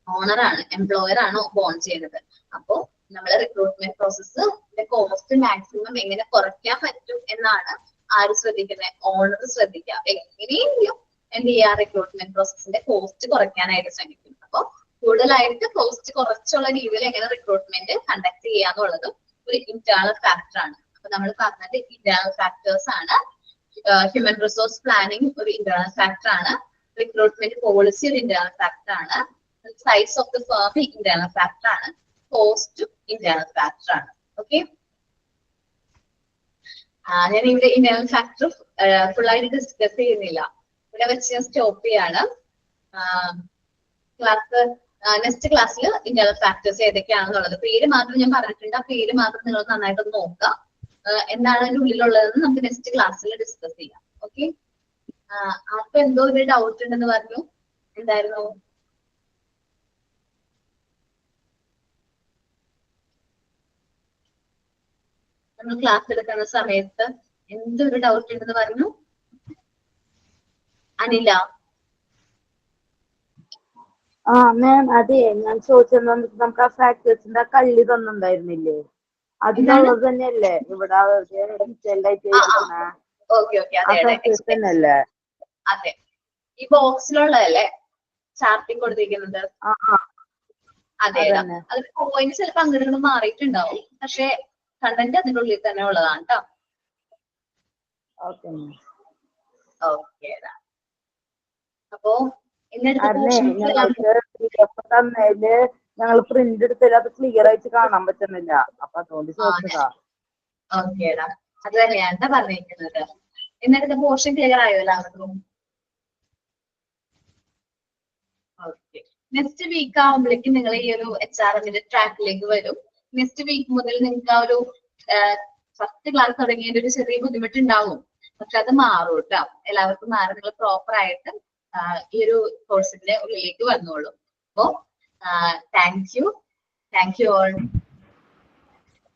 ഓണർ ആണ്, എംപ്ലോയർ ആണ് ബോൺ ചെയ്യുന്നത്. അപ്പോ നമ്മളെ റിക്രൂട്ട്മെന്റ് പ്രോസസ്സിന്റെ കോസ്റ്റ് മാക്സിമം എങ്ങനെ കുറയ്ക്കാൻ പറ്റും എന്നാണ് ആര് ശ്രദ്ധിക്കുന്നത്? ഓണർ ശ്രദ്ധിക്കുക. എങ്ങനെയെങ്കിലും എന്ത് ചെയ്യാ? റിക്രൂട്ട്മെന്റ് പ്രോസസ്സിന്റെ കോസ്റ്റ് കുറയ്ക്കാനായിട്ട് ശ്രമിക്കും. അപ്പൊ കൂടുതലായിട്ട് കോസ്റ്റ് കുറച്ചുള്ള രീതിയിൽ എങ്ങനെ റിക്രൂട്ട്മെന്റ് കണ്ടക്ട് ചെയ്യാന്നുള്ളതും ഒരു ഇന്റേണൽ ഫാക്ടർ ആണ്. അപ്പൊ നമ്മൾ പറഞ്ഞത് ഇന്റേണൽ ഫാക്ടേഴ്സ് ആണ്. ഹ്യൂമൻ റിസോഴ്സ് പ്ലാനിങ് ഒരു ഇന്റേണൽ ഫാക്ടർ ആണ്. റിക്രൂട്ട്മെന്റ് പോളിസി ഒരു ഇന്റേണൽ ഫാക്ടർ ആണ്. Size of the firm internal factor ആണ്. കോസ്റ്റ് ഇന്റേണൽ ഫാക്ടർ ആണ്. ഓക്കെ, ഞാൻ ഇവിടെ ഇന്റേണൽ ഫാക്ടർ ഫുൾ ആയിട്ട് ഡിസ്കസ് ചെയ്യുന്നില്ല, ഇവിടെ വെച്ച് ഞാൻ സ്റ്റോപ്പ് ചെയ്യാണ്. നെക്സ്റ്റ് ക്ലാസ്സിൽ ഇന്റേണൽ ഫാക്ടേഴ്സ് ഏതൊക്കെയാണെന്നുള്ളത് പേര് മാത്രം ഞാൻ പറഞ്ഞിട്ടുണ്ട്. ആ പേര് മാത്രം നിങ്ങൾ നന്നായിട്ട് നോക്കുക. എന്താണ് അതിന്റെ ഉള്ളിലുള്ളതെന്ന് നമുക്ക് നെക്സ്റ്റ് ക്ലാസ്സിൽ ഡിസ്കസ് ചെയ്യാം. ഓക്കെ. അപ്പൊ എന്തോ ഒരു ഡൗട്ട് ഉണ്ടെന്ന് പറഞ്ഞു. എന്തായിരുന്നു? നമ്മൾ ക്ലാസ് എടുക്കുന്ന സമയത്ത് എന്തൊരു ഡൗട്ട് ഉണ്ടെന്ന് പറഞ്ഞു? അനില. മാം അതെ ഞാൻ ചോദിച്ചത് നമുക്ക് ആ ഫാക്ടേഴ്സിന്റെ കള്ളി തന്നിട്ടുണ്ടായിരുന്നില്ലേ, അതിനുള്ളത് തന്നെയല്ലേ ഇവിടെ ഡീറ്റെയിൽഡ് ആയിട്ട് തന്നെയല്ലേ? അതെ, ഈ ബോക്സിലുള്ളതല്ലേ ചാർട്ടിൽ കൊടുത്തിരിക്കുന്നത്? അതെ, അത് പോയിന്റ് ചിലപ്പോ അങ്ങോട്ട് മാറിയിട്ടുണ്ടാവും, പക്ഷെ കണ്ടന്റ് അതിന്റെ ഉള്ളിൽ തന്നെ ഉള്ളതാണ് കേട്ടോ. ഓക്കെ. അപ്പോ ഞങ്ങൾ പ്രിന്റ് എടുത്തില്ല, അത് ക്ലിയർ ആയിട്ട് കാണാൻ പറ്റുന്നില്ല, അപ്പൊ അതുകൊണ്ട് ചോദിച്ചതാ. ഓക്കേടാ, അത് തന്നെയാണ് പറഞ്ഞിരിക്കുന്നത്. എന്നിട്ട് പോർഷൻ ക്ലിയർ ആയോ എല്ലാവർക്കും? ഓക്കെ. നെക്സ്റ്റ് വീക്ക് ആവുമ്പോഴേക്കും നിങ്ങൾ ഈ ഒരു HRMന്റെ ട്രാക്കിലേക്ക് വരും. നെക്സ്റ്റ് വീക്ക് മുതൽ നിങ്ങൾക്ക് ആ ഒരു ഫസ്റ്റ് ക്ലാസ് തുടങ്ങിയതിന്റെ ഒരു ചെറിയ ബുദ്ധിമുട്ടുണ്ടാവും, പക്ഷെ അത് മാറും കേട്ടോ. എല്ലാവർക്കും മാറും. നിങ്ങൾ പ്രോപ്പർ ആയിട്ട് ഈ ഒരു കോഴ്സിന്റെ ഉള്ളിലേക്ക് വന്നോളൂ. അപ്പോ thank you all.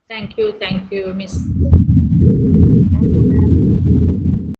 Thank you miss.